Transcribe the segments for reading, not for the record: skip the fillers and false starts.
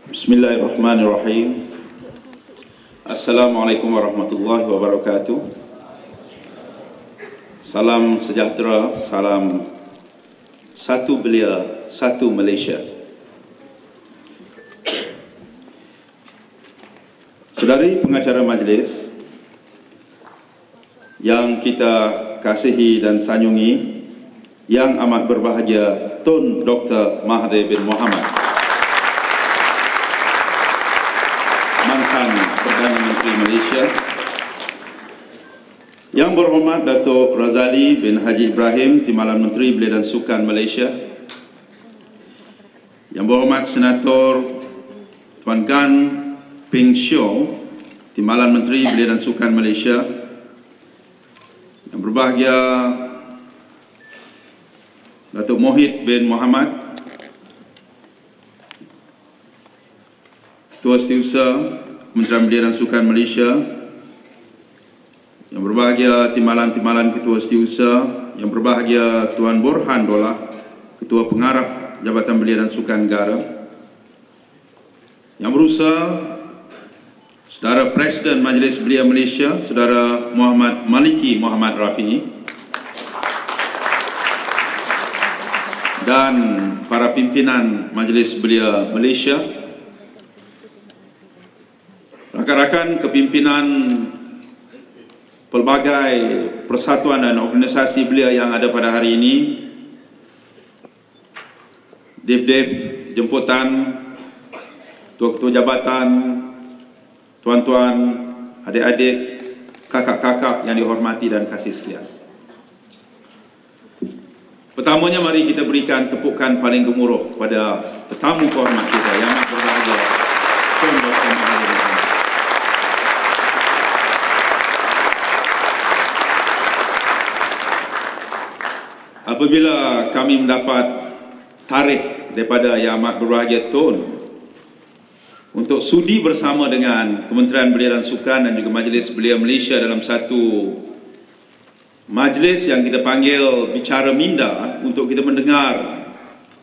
Bismillahirrahmanirrahim. Assalamualaikum warahmatullahi wabarakatuh. Salam sejahtera, salam satu belia, satu Malaysia. Saudari pengacara majlis yang kita kasihi dan sanjungi, yang amat berbahagia Tun Dr. Mahathir bin Mohamad, mantan Perdana Menteri Malaysia, yang berhormat Datuk Razali bin Haji Ibrahim, Timbalan Menteri Belia dan Sukan Malaysia, yang berhormat Senator Tuan Gan Peng Siong, Timbalan Menteri Belia dan Sukan Malaysia, yang berbahagia Datuk Mohit bin Mohamad, Ketua Setiausaha Kementerian Belia dan Sukan Malaysia, yang berbahagia Timbalan Ketua Setiausaha, yang berbahagia Tuan Borhan Dollah, Ketua Pengarah Jabatan Belia dan Sukan Negara, yang berusaha Saudara Presiden Majlis Belia Malaysia, Saudara Muhammad Maliki Muhammad Rafi'i, dan para pimpinan Majlis Belia Malaysia, rakan-rakan kepimpinan pelbagai persatuan dan organisasi belia yang ada pada hari ini, dip-dip, jemputan, ketua-ketua jabatan, tuan-tuan, adik-adik, kakak-kakak yang dihormati dan kasih sekalian. Pertamanya, mari kita berikan tepukan paling gemuruh pada tetamu kehormat kita yang amat berbahagia, Tun Dr. Mahathir. Apabila kami mendapat tarikh daripada Yang Amat Berbahagia Tun untuk sudi bersama dengan Kementerian Belia dan Sukan dan juga Majlis Belia Malaysia dalam satu majlis yang kita panggil bicara minda, untuk kita mendengar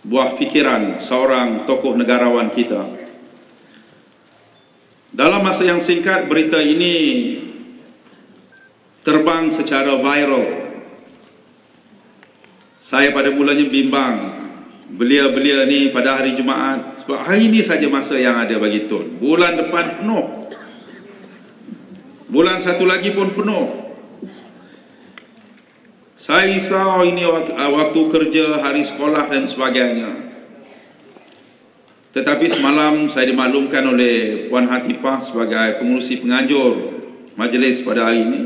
buah fikiran seorang tokoh negarawan kita. Dalam masa yang singkat, berita ini terbang secara viral. Saya pada mulanya bimbang belia-belia ni pada hari Jumaat, sebab hari ini saja masa yang ada bagi Tun. Bulan depan penuh, bulan satu lagi pun penuh. Saya risau ini waktu kerja, hari sekolah dan sebagainya. Tetapi semalam saya dimaklumkan oleh Puan Hatifah sebagai pengurusi penganjur majlis pada hari ini,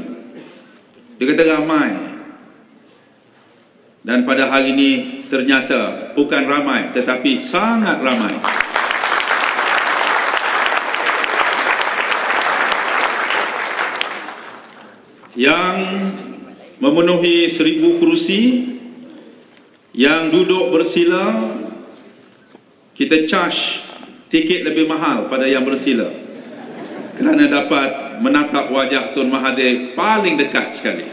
dia kata ramai. Dan pada hari ini ternyata bukan ramai, tetapi sangat ramai. Yang memenuhi 1000 kerusi, yang duduk bersila, kita charge tiket lebih mahal pada yang bersila, kerana dapat menatap wajah Tun Mahathir paling dekat sekali.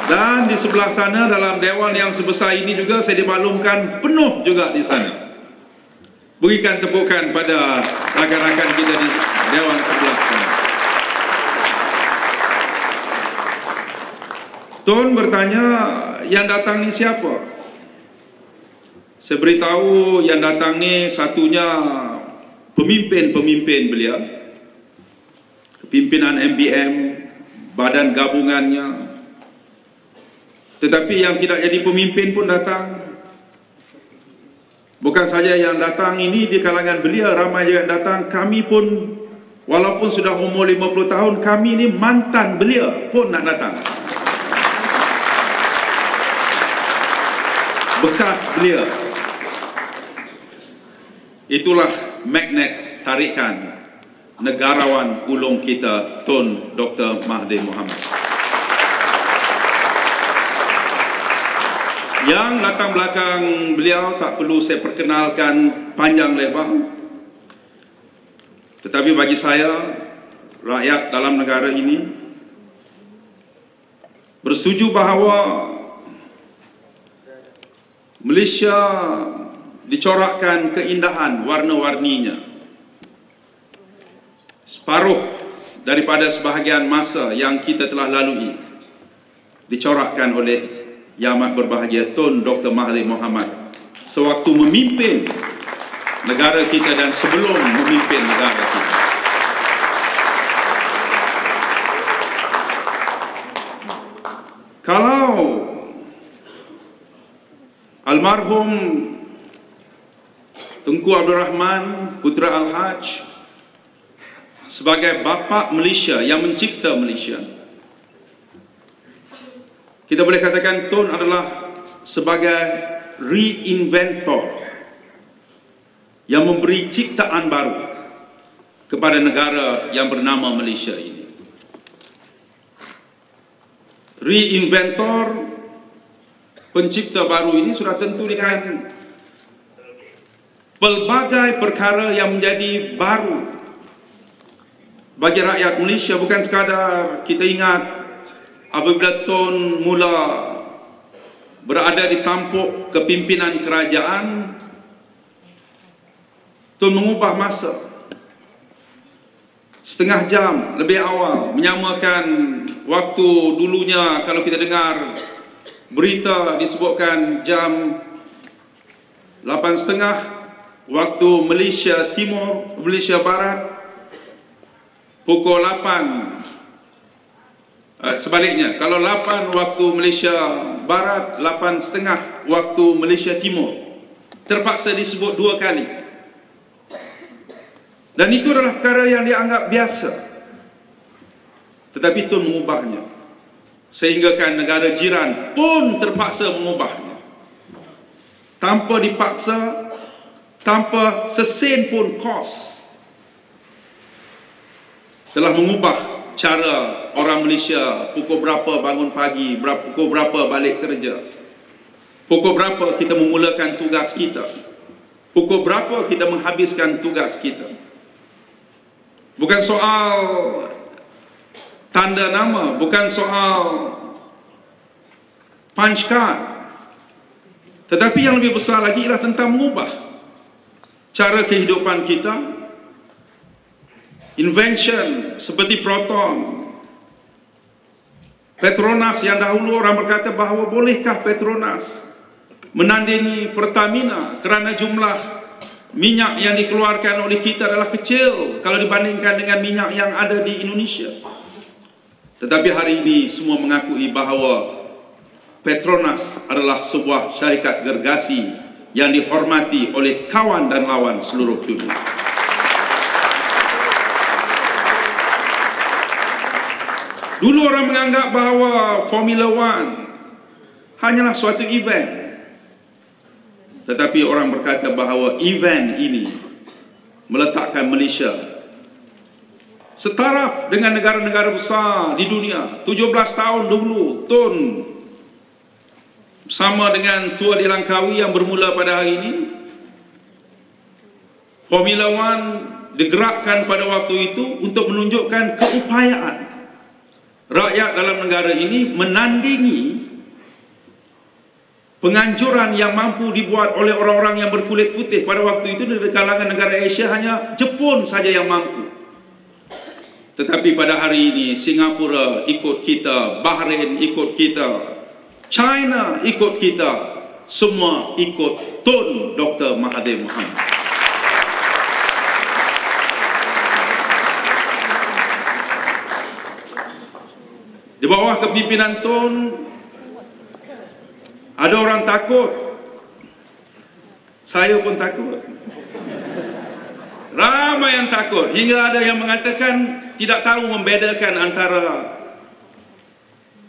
Dan di sebelah sana dalam dewan yang sebesar ini juga saya dimaklumkan penuh juga di sana. Berikan tepukan pada rakan-rakan kita di dewan sebelah sana. Tun bertanya, yang datang ni siapa? Saya beritahu yang datang ni satunya pemimpin-pemimpin belia, kepimpinan MBM, badan gabungannya. Tetapi yang tidak jadi pemimpin pun datang. Bukan saja yang datang ini di kalangan belia, ramai juga datang. Kami pun walaupun sudah umur 50 tahun, kami ini mantan belia pun nak datang. Bekas belia. Itulah magnet tarikan negarawan ulung kita, Tun Dr. Mahathir Mohamad. Yang latar belakang beliau tak perlu saya perkenalkan panjang lebar. Tetapi bagi saya, rakyat dalam negara ini bersetuju bahawa Malaysia dicorakkan keindahan warna-warninya. Separuh daripada sebahagian masa yang kita telah lalui dicorakkan oleh Yang Amat Berbahagia Tun Dr. Mahathir Mohamad sewaktu memimpin negara kita dan sebelum memimpin negara kita. Kalau almarhum Tunku Abdul Rahman Putra Al-Haj sebagai bapa Malaysia yang mencipta Malaysia, kita boleh katakan Tun adalah sebagai reinventor yang memberi ciptaan baru kepada negara yang bernama Malaysia ini. Reinventor, pencipta baru ini sudah tentu dengan pelbagai perkara yang menjadi baru bagi rakyat Malaysia. Bukan sekadar kita ingat apabila Tun mula berada di tampuk kepimpinan kerajaan, Tun mengubah masa setengah jam lebih awal, menyamakan waktu dulunya. Kalau kita dengar berita disebutkan jam 8.30 waktu Malaysia Timur, Malaysia Barat, pukul 8 sebaliknya, kalau 8 waktu Malaysia Barat, 8.30 waktu Malaysia Timur, terpaksa disebut 2 kali. Dan itu adalah perkara yang dianggap biasa, tetapi Tun mengubahnya, sehingga kan negara jiran pun terpaksa mengubahnya tanpa dipaksa, tanpa sesen pun kos. Telah mengubah cara orang Malaysia pukul berapa bangun pagi, pukul berapa balik kerja, pukul berapa kita memulakan tugas kita, pukul berapa kita menghabiskan tugas kita. Bukan soal tanda nama, bukan soal punch card, tetapi yang lebih besar lagi ialah tentang mengubah cara kehidupan kita. Invention seperti Proton, Petronas, yang dahulu orang berkata bahawa bolehkah Petronas menandingi Pertamina kerana jumlah minyak yang dikeluarkan oleh kita adalah kecil kalau dibandingkan dengan minyak yang ada di Indonesia. Tetapi hari ini semua mengakui bahawa Petronas adalah sebuah syarikat gergasi yang dihormati oleh kawan dan lawan seluruh dunia. Dulu orang menganggap bahawa Formula One hanyalah suatu event, tetapi orang berkata bahawa event ini meletakkan Malaysia setaraf dengan negara-negara besar di dunia. 17 tahun dulu Tun sama dengan Tua di Langkawi yang bermula pada hari ini. Formula One digerakkan pada waktu itu untuk menunjukkan keupayaan rakyat dalam negara ini menandingi penganjuran yang mampu dibuat oleh orang-orang yang berkulit putih. Pada waktu itu di kalangan negara Asia hanya Jepun saja yang mampu. Tetapi pada hari ini Singapura ikut kita, Bahrain ikut kita, China ikut kita, semua ikut Tun Dr. Mahathir Mohamad. Di bawah kepimpinan Tun ada orang takut, saya pun takut, ramai yang takut, hingga ada yang mengatakan tidak tahu membedakan antara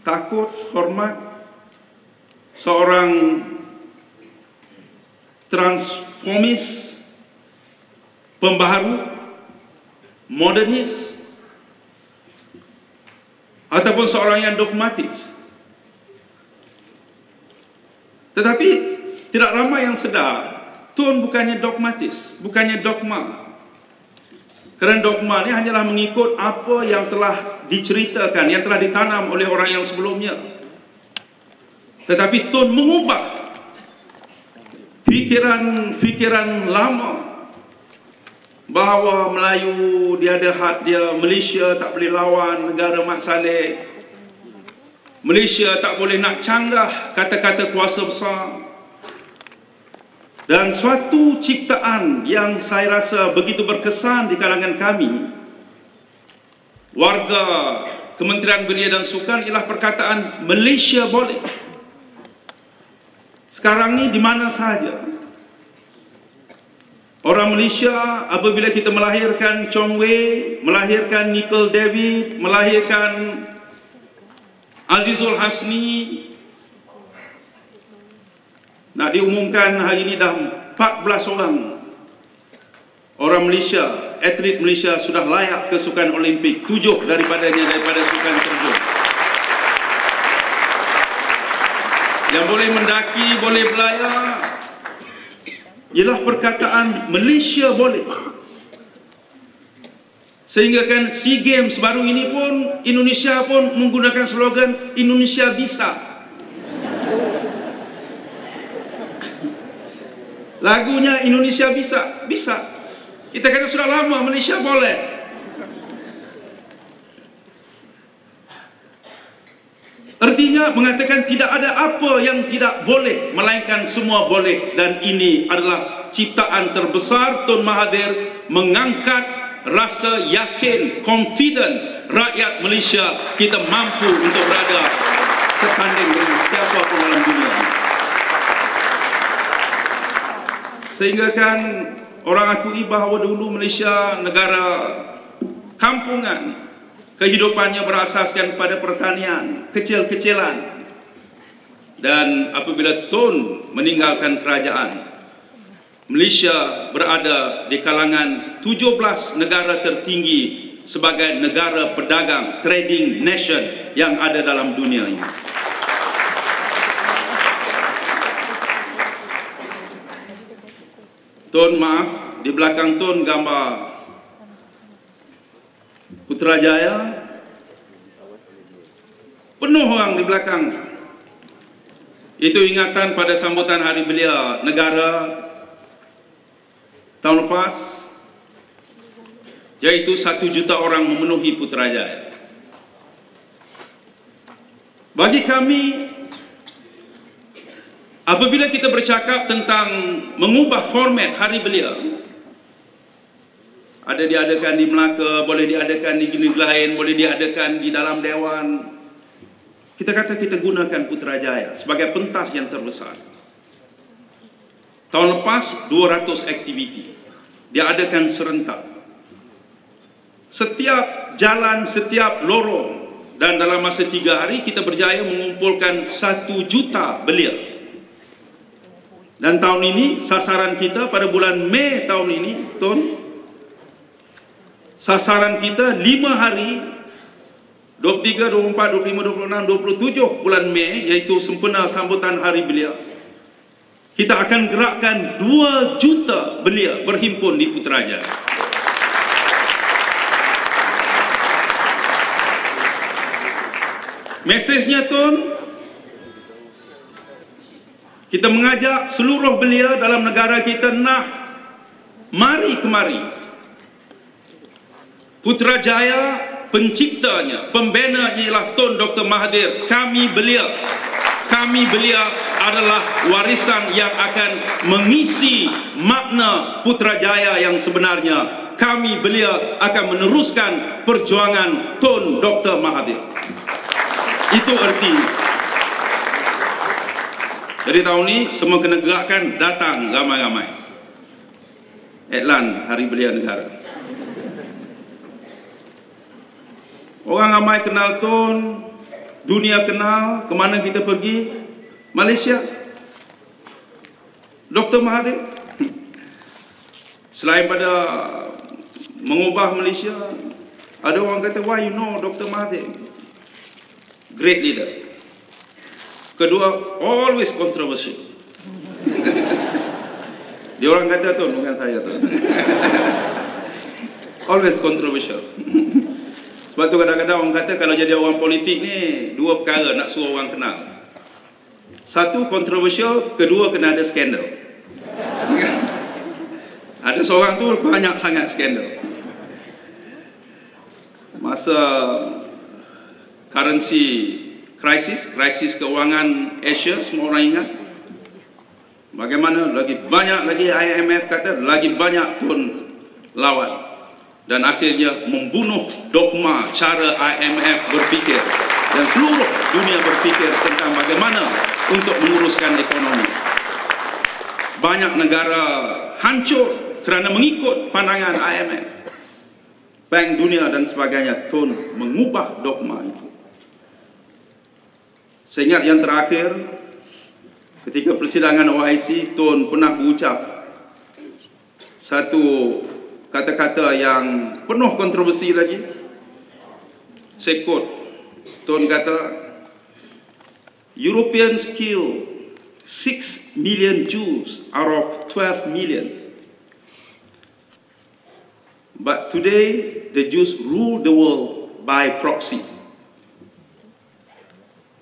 takut, hormat seorang transformis, pembaharu, modernis, ataupun seorang yang dogmatis. Tetapi tidak ramai yang sedar Tun bukannya dogmatis, bukannya dogma. Kerana dogma ini hanyalah mengikut apa yang telah diceritakan, yang telah ditanam oleh orang yang sebelumnya. Tetapi Tun mengubah fikiran lama bahawa Melayu dia ada hak dia, Malaysia tak boleh lawan negara Mat Salleh, Malaysia tak boleh nak canggah kata-kata kuasa besar. Dan suatu ciptaan yang saya rasa begitu berkesan di kalangan kami, warga Kementerian Belia dan Sukan, ialah perkataan Malaysia boleh. Sekarang ni di mana sahaja orang Malaysia, apabila kita melahirkan Chong Wei, melahirkan Nicol David, melahirkan Azizul Hasni, nak diumumkan hari ini dah 14 orang Malaysia, atlet Malaysia sudah layak ke Sukan Olimpik, 7 daripada sukan terjun. Yang boleh mendaki, boleh berlayar, ialah perkataan Malaysia boleh. Sehingga kan SEA Games baru ini pun, Indonesia pun menggunakan slogan Indonesia bisa. Lagunya Indonesia bisa, bisa. Kita kata sudah lama Malaysia boleh. Artinya mengatakan tidak ada apa yang tidak boleh, melainkan semua boleh. Dan ini adalah ciptaan terbesar Tun Mahathir, mengangkat rasa yakin, confident rakyat Malaysia kita mampu untuk berada setanding dengan siapa pun dalam dunia. Sehingga kan orang akui bahawa dulu Malaysia negara kampungan, kehidupannya berasaskan pada pertanian kecil-kecilan. Dan apabila Tun meninggalkan kerajaan, Malaysia berada di kalangan 17 negara tertinggi sebagai negara pedagang, trading nation yang ada dalam dunia ini. Tun, maaf, di belakang Tun gambar Putrajaya, penuh orang di belakang. Itu ingatan pada sambutan Hari Belia Negara tahun lepas, yaitu 1 juta orang memenuhi Putrajaya. Bagi kami, apabila kita bercakap tentang mengubah format Hari Belia, ada diadakan di Melaka, boleh diadakan di negeri lain, boleh diadakan di dalam Dewan. Kita kata kita gunakan Putrajaya sebagai pentas yang terbesar. Tahun lepas 200 aktiviti diadakan serentak. Setiap jalan, setiap lorong, dan dalam masa 3 hari kita berjaya mengumpulkan 1 juta belia. Dan tahun ini sasaran kita pada bulan Mei tahun ini, Tun, sasaran kita 5 hari, 23, 24, 25, 26, 27 bulan Mei, iaitu sempena sambutan Hari Belia. Kita akan gerakkan 2 juta belia berhimpun di Putrajaya. Mesejnya, Tun, kita mengajak seluruh belia dalam negara kita, nah, mari kemari. Putrajaya, penciptanya, pembina ialah Tun Dr. Mahathir. Kami belia adalah warisan yang akan mengisi makna Putrajaya yang sebenarnya. Kami belia akan meneruskan perjuangan Tun Dr. Mahathir. Itu artinya. Jadi tahun ini semua kena gerakkan, datang ramai-ramai. Iklan Hari Belia Negara. Orang ramai kenal Tun, dunia kenal, kemana kita pergi? Malaysia. Dr. Mahathir. Selain pada mengubah Malaysia, ada orang kata, why you know Dr. Mahathir? Great leader. Kedua, always controversial. Dia orang kata, Tun, bukan saya, Tun. Always controversial. Sebab tu kadang-kadang orang kata kalau jadi orang politik ni, 2 perkara nak suruh orang kenal. 1, kontroversial, kedua, kena ada skandal. Ada seorang tu banyak sangat skandal. Masa currency krisis keuangan Asia, semua orang ingat. Bagaimana lagi banyak lagi IMF kata, lagi banyak pun lawan. Dan akhirnya membunuh dogma cara IMF berfikir. Dan seluruh dunia berfikir tentang bagaimana untuk menguruskan ekonomi. Banyak negara hancur kerana mengikut pandangan IMF. Bank Dunia dan sebagainya Tun mengubah dogma itu. Saya ingat yang terakhir, ketika persidangan OIC, Tun pernah berucap satu kata-kata yang penuh kontroversi lagi. Saya quote, Tun kata, Europeans kill 6 million Jews out of 12 million. But today, the Jews rule the world by proxy.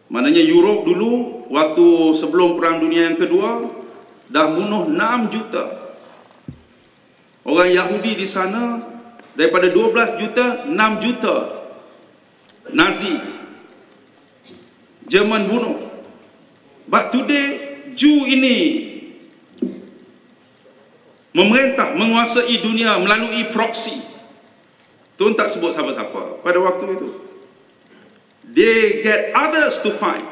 Maknanya Europe dulu, waktu sebelum Perang Dunia yang Kedua, dah bunuh 6 juta. Orang Yahudi di sana, daripada 12 juta, 6 juta. Nazi. Jerman bunuh. But today, Jew ini memerintah, menguasai dunia melalui proksi. Tuan tak sebut siapa-siapa pada waktu itu. They get others to fight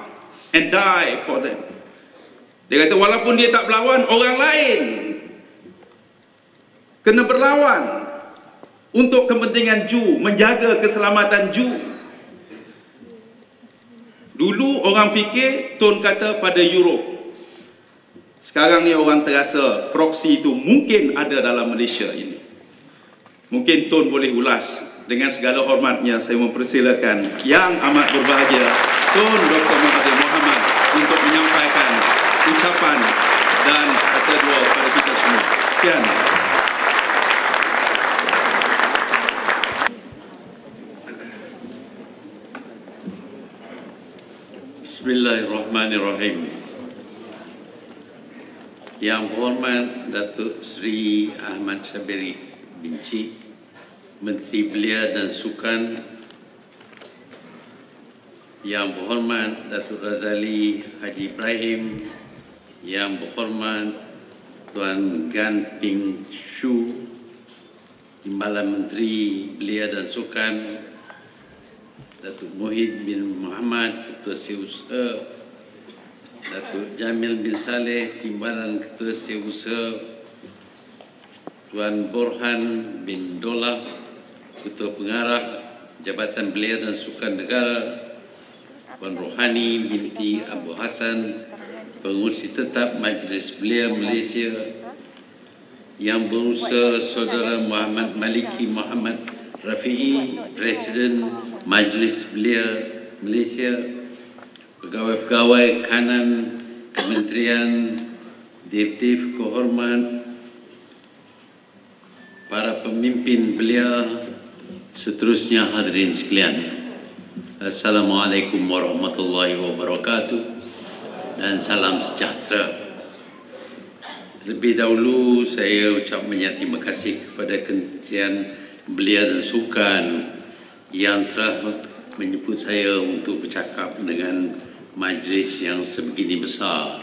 and die for them. Dia kata walaupun dia tak berlawan, orang lain kena berlawan untuk kepentingan Jew, menjaga keselamatan Jew. Dulu orang fikir, Tun kata pada Europe. Sekarang ni orang terasa proksi itu mungkin ada dalam Malaysia ini. Mungkin Tun boleh ulas. Dengan segala hormatnya, saya mempersilakan yang amat berbahagia Tun Dr. Mahathir Mohamad untuk menyampaikan ucapan dan kata dua kepada kita semua. Sekian. Bismillahirrahmanirrahim. Yang berhormat Datuk Seri Ahmad Syabiri Binci, Menteri Belia dan Sukan, Yang berhormat Datuk Razali Haji Ibrahim, Yang berhormat Tuan Gan Ping Shu, Timbalan Menteri Belia dan Sukan, Datuk Mohid bin Muhammad, Ketua Setiausaha, Datuk Jamil bin Saleh, Timbalan Ketua Setiausaha, Tuan Borhan bin Dolah, Ketua Pengarah Jabatan Belia dan Sukan Negara, Puan Rohani binti Abu Hassan, Pengurusi Tetap Majlis Belia Malaysia, Yang Berusaha Saudara Muhammad Maliki Muhammad Rafi'i, Presiden Majlis Belia Malaysia, pegawai-pegawai kanan Kementerian, Detektif Kehormat, para pemimpin belia, seterusnya hadirin sekalian. Assalamualaikum warahmatullahi wabarakatuh dan salam sejahtera. Lebih dahulu saya ucap banyak terima kasih kepada Kementerian Belia dan Sukan yang telah menyebut saya untuk bercakap dengan majlis yang sebegini besar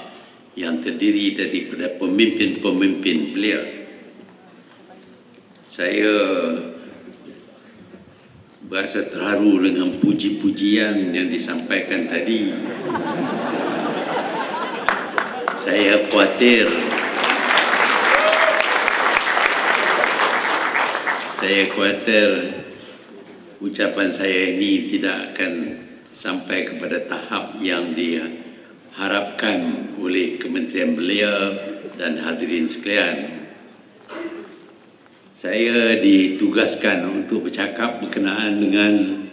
yang terdiri daripada pemimpin-pemimpin belia. Saya berasa terharu dengan puji-pujian yang disampaikan tadi. Saya khawatir ucapan saya ini tidak akan sampai kepada tahap yang diharapkan oleh Kementerian Belia dan hadirin sekalian. Saya ditugaskan untuk bercakap berkenaan dengan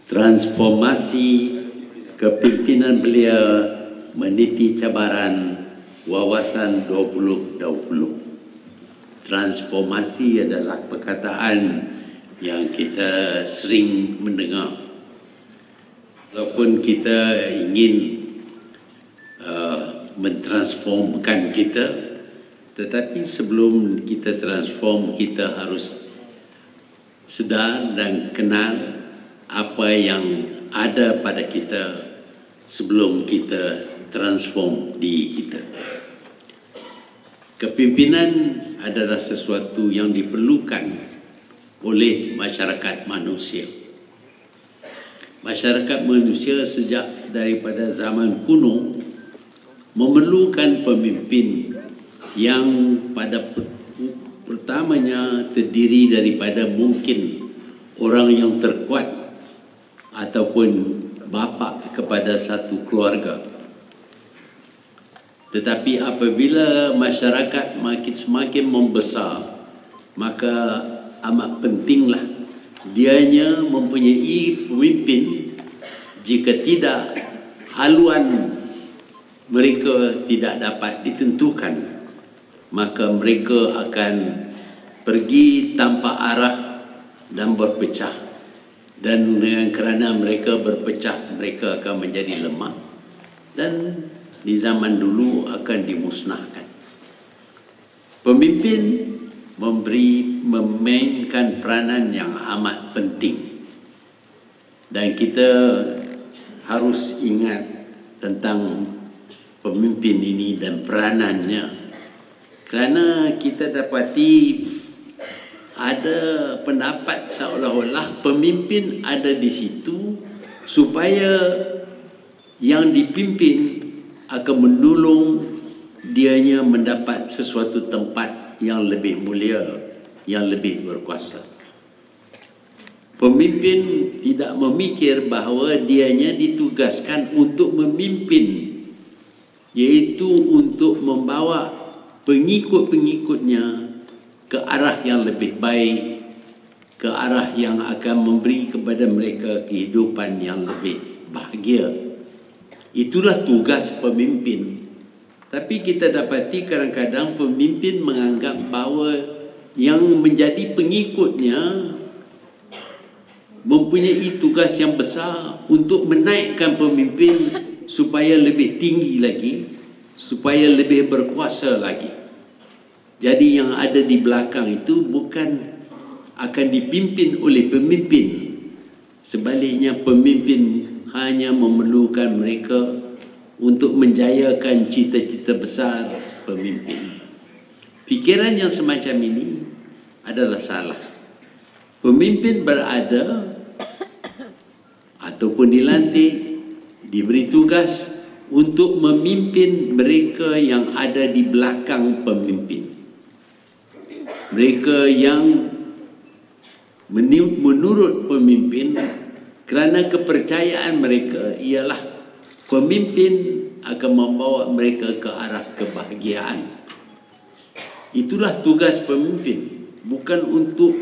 transformasi kepimpinan belia meniti cabaran wawasan 2020. Transformasi adalah perkataan yang kita sering mendengar. Walaupun kita ingin mentransformkan kita, Tetapi sebelum kita transform, kita harus sedar dan kenal apa yang ada pada kita sebelum kita transform diri kita. Kepimpinan adalah sesuatu yang diperlukan oleh masyarakat manusia. Masyarakat manusia sejak daripada zaman kuno memerlukan pemimpin yang pada pertamanya terdiri daripada mungkin orang yang terkuat ataupun bapa kepada satu keluarga. Tetapi apabila masyarakat semakin membesar, maka amat pentinglah dianya mempunyai pemimpin. Jika tidak, haluan mereka tidak dapat ditentukan, maka mereka akan pergi tanpa arah dan berpecah. Dan kerana mereka berpecah, mereka akan menjadi lemah dan di zaman dulu akan dimusnahkan. Pemimpin memainkan peranan yang amat penting, dan kita harus ingat tentang pemimpin ini dan peranannya, kerana kita dapati ada pendapat seolah-olah pemimpin ada di situ supaya yang dipimpin akan menolong dianya mendapat sesuatu tempat yang lebih mulia, yang lebih berkuasa. Pemimpin tidak memikir bahawa dianya ditugaskan untuk memimpin, iaitu untuk membawa pengikut-pengikutnya ke arah yang lebih baik, ke arah yang akan memberi kepada mereka kehidupan yang lebih bahagia. Itulah tugas pemimpin. Tapi kita dapati kadang-kadang pemimpin menganggap bahawa yang menjadi pengikutnya mempunyai tugas yang besar untuk menaikkan pemimpin supaya lebih tinggi lagi, supaya lebih berkuasa lagi. Jadi yang ada di belakang itu bukan akan dipimpin oleh pemimpin. Sebaliknya pemimpin hanya memerlukan mereka untuk menjayakan cita-cita besar pemimpin. Fikiran yang semacam ini adalah salah. Pemimpin berada ataupun dilantik, diberi tugas untuk memimpin mereka yang ada di belakang pemimpin. Mereka yang menurut pemimpin, kerana kepercayaan mereka ialah pemimpin akan membawa mereka ke arah kebahagiaan. Itulah tugas pemimpin, bukan untuk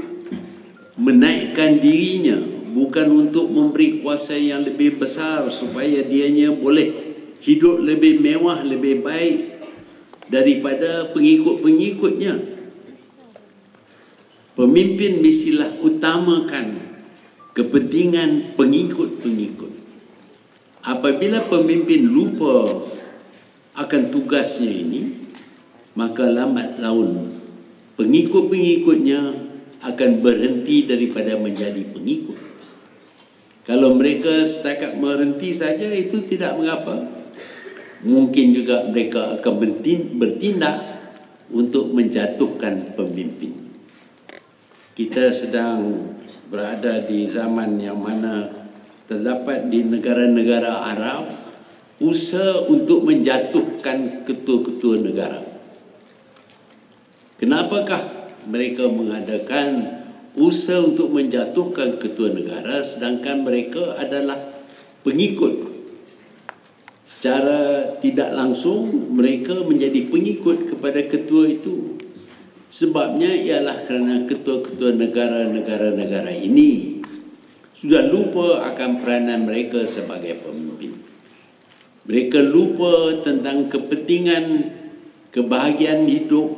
menaikkan dirinya, bukan untuk memberi kuasa yang lebih besar supaya dianya boleh hidup lebih mewah, lebih baik daripada pengikut-pengikutnya. Pemimpin mestilah utamakan kepentingan pengikut-pengikut. Apabila pemimpin lupa akan tugasnya ini, maka lambat laun pengikut-pengikutnya akan berhenti daripada menjadi pengikut. Kalau mereka setakat berhenti saja, itu tidak mengapa. Mungkin juga mereka akan bertindak untuk menjatuhkan pemimpin. Kita sedang berada di zaman yang mana terdapat di negara-negara Arab usaha untuk menjatuhkan ketua-ketua negara. Kenapakah mereka mengadakan usaha untuk menjatuhkan ketua negara sedangkan mereka adalah pengikut? Secara tidak langsung mereka menjadi pengikut kepada ketua itu. Sebabnya ialah kerana ketua-ketua negara ini sudah lupa akan peranan mereka sebagai pemimpin. Mereka lupa tentang kepentingan kebahagiaan hidup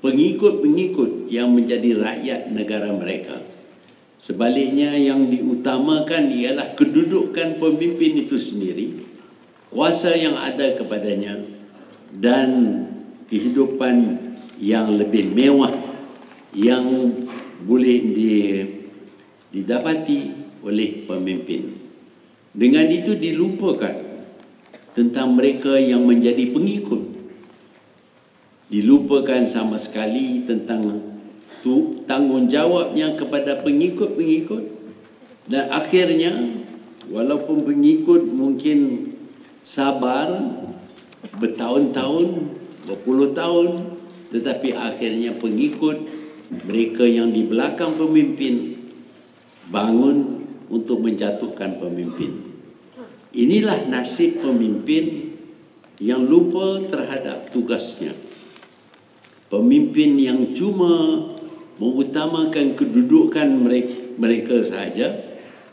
pengikut-pengikut yang menjadi rakyat negara mereka. Sebaliknya yang diutamakan ialah kedudukan pemimpin itu sendiri, kuasa yang ada kepadanya, dan kehidupan yang lebih mewah yang boleh didapati oleh pemimpin. Dengan itu dilupakan tentang mereka yang menjadi pengikut. Dilupakan sama sekali tentang tanggungjawabnya kepada pengikut-pengikut. Dan akhirnya, walaupun pengikut mungkin sabar bertahun-tahun, berpuluh tahun, tetapi akhirnya pengikut, mereka yang di belakang pemimpin, bangun untuk menjatuhkan pemimpin. Inilah nasib pemimpin yang lupa terhadap tugasnya. Pemimpin yang cuma mengutamakan kedudukan mereka sahaja,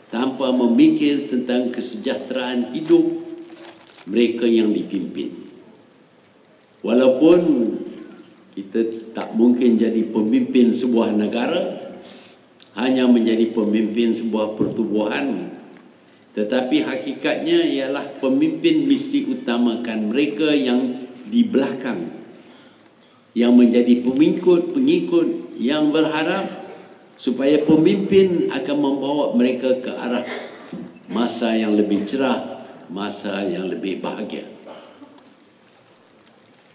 tanpa memikir tentang kesejahteraan hidup mereka yang dipimpin. Walaupun kita tak mungkin jadi pemimpin sebuah negara, hanya menjadi pemimpin sebuah pertubuhan, tetapi hakikatnya ialah pemimpin mesti utamakan mereka yang di belakang, yang menjadi pengikut yang berharap supaya pemimpin akan membawa mereka ke arah masa yang lebih cerah, masa yang lebih bahagia.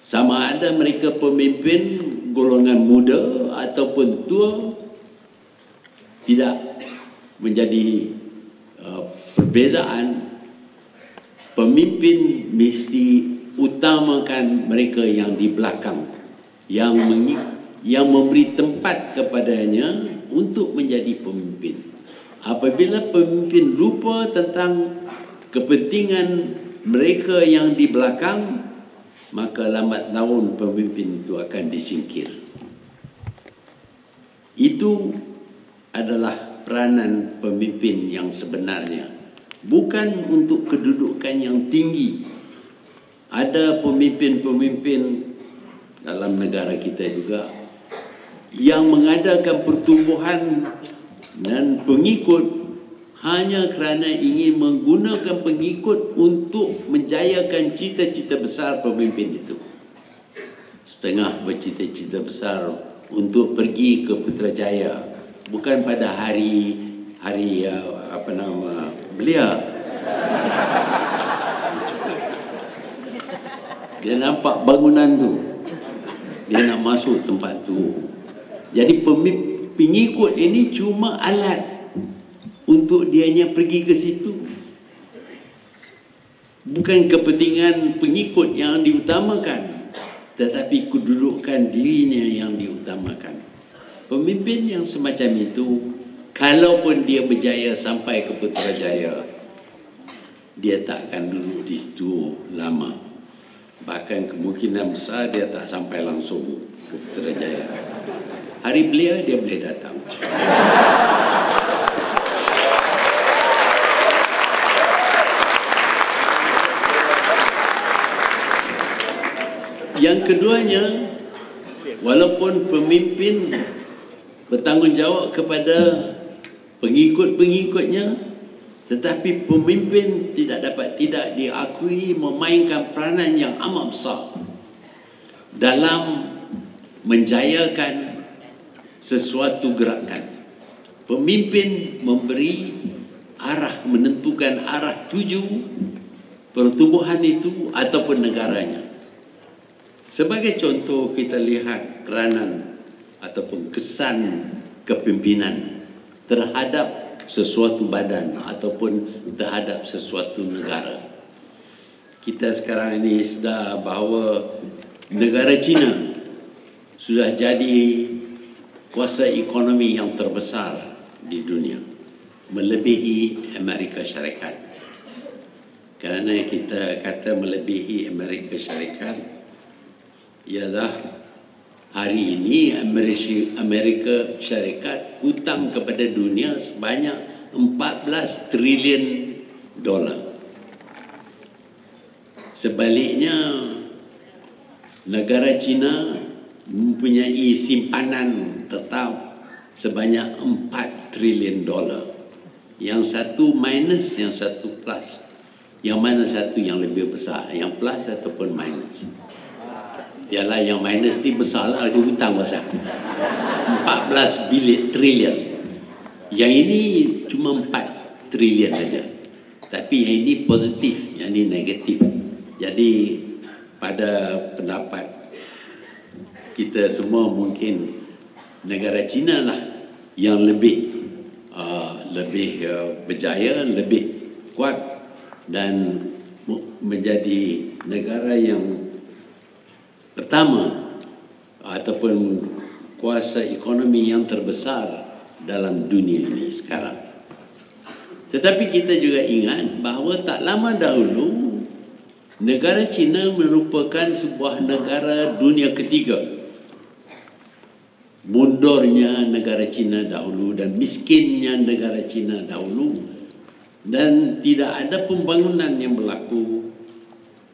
Sama ada mereka pemimpin golongan muda ataupun tua, tidak menjadi perbezaan. Pemimpin mesti utamakan mereka yang di belakang, yang memberi tempat kepadanya untuk menjadi pemimpin. Apabila pemimpin lupa tentang kepentingan mereka yang di belakang, maka lambat laun pemimpin itu akan disingkir. Itu adalah peranan pemimpin yang sebenarnya, bukan untuk kedudukan yang tinggi. Ada pemimpin-pemimpin dalam negara kita juga yang mengadakan pertumbuhan dan pengikut hanya kerana ingin menggunakan pengikut untuk menjayakan cita-cita besar pemimpin itu. Setengah bercita-cita besar untuk pergi ke Putrajaya, bukan pada hari belia. Dia nampak bangunan tu, dia nak masuk tempat tu. Jadi pengikut ini cuma alat untuk dianya pergi ke situ. Bukan kepentingan pengikut yang diutamakan, tetapi kedudukan dirinya yang diutamakan. Pemimpin yang semacam itu, kalaupun dia berjaya sampai ke Putrajaya, dia tak akan duduk di situ lama. Bahkan kemungkinan besar dia tak sampai langsung ke Putrajaya. Hari belia dia boleh datang. Yang keduanya, walaupun pemimpin bertanggungjawab kepada pengikut-pengikutnya, tetapi pemimpin tidak diakui memainkan peranan yang amat besar dalam menjayakan sesuatu gerakan. Pemimpin memberi arah, menentukan arah tuju pertubuhan itu ataupun negaranya. Sebagai contoh, kita lihat peranan ataupun kesan kepimpinan terhadap sesuatu badan ataupun terhadap sesuatu negara. Kita sekarang ini sedar bahawa negara China sudah jadi kuasa ekonomi yang terbesar di dunia, melebihi Amerika Syarikat. Kerana kita kata melebihi Amerika Syarikat, ialah hari ini Amerika Syarikat hutang kepada dunia sebanyak 14 trilion dolar. Sebaliknya, negara China mempunyai simpanan tetap sebanyak 4 trilion dolar. Yang satu minus, yang satu plus. Yang mana satu yang lebih besar, yang plus ataupun minus? Yalah, yang minus ni besar lah, ada hutang pasal 14 trilion. Yang ini cuma 4 trilion saja. Tapi yang ini positif, yang ini negatif. Jadi pada pendapat kita semua, mungkin negara China lah yang lebih berjaya, lebih kuat dan menjadi negara yang pertama ataupun kuasa ekonomi yang terbesar dalam dunia ini sekarang. Tetapi kita juga ingat bahawa tak lama dahulu negara China merupakan sebuah negara dunia ketiga. Mundurnya negara China dahulu dan miskinnya negara China dahulu, dan tidak ada pembangunan yang berlaku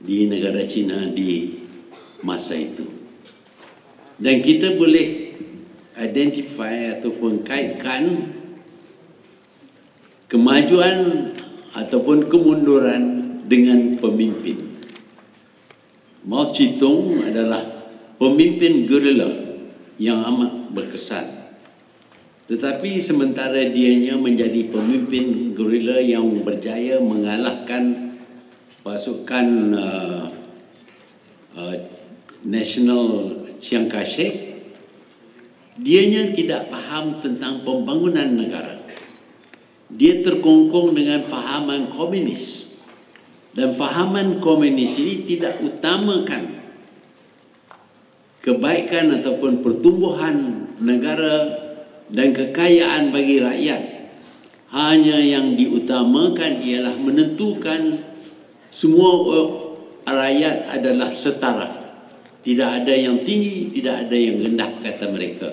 di negara China di masa itu. Dan kita boleh identify ataupun kaitkan kemajuan ataupun kemunduran dengan pemimpin. Mao Zedong adalah pemimpin gerila yang amat berkesan. Tetapi sementara dianya menjadi pemimpin gerila yang berjaya mengalahkan pasukan National Chiang Kai-shek, dianya tidak faham tentang pembangunan negara. Dia terkongkong dengan fahaman komunis. Dan fahaman komunis ini tidak utamakan kebaikan ataupun pertumbuhan negara dan kekayaan bagi rakyat. Hanya yang diutamakan ialah menentukan semua rakyat adalah setara. Tidak ada yang tinggi, tidak ada yang rendah, kata mereka.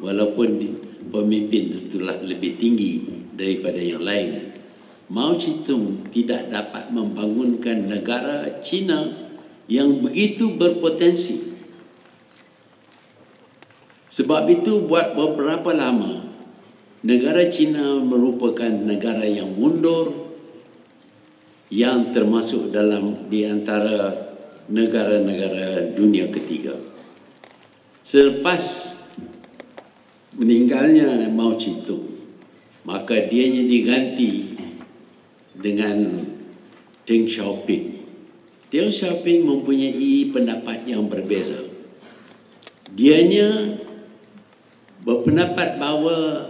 Walaupun pemimpin tentulah lebih tinggi daripada yang lain. Mao Zedong tidak dapat membangunkan negara China yang begitu berpotensi. Sebab itu buat beberapa lama negara China merupakan negara yang mundur, yang termasuk dalam di antara negara-negara dunia ketiga. Selepas meninggalnya Mao Zedong, maka dianya diganti dengan Deng Xiaoping. Deng Xiaoping mempunyai pendapat yang berbeza. Dianya berpendapat bahawa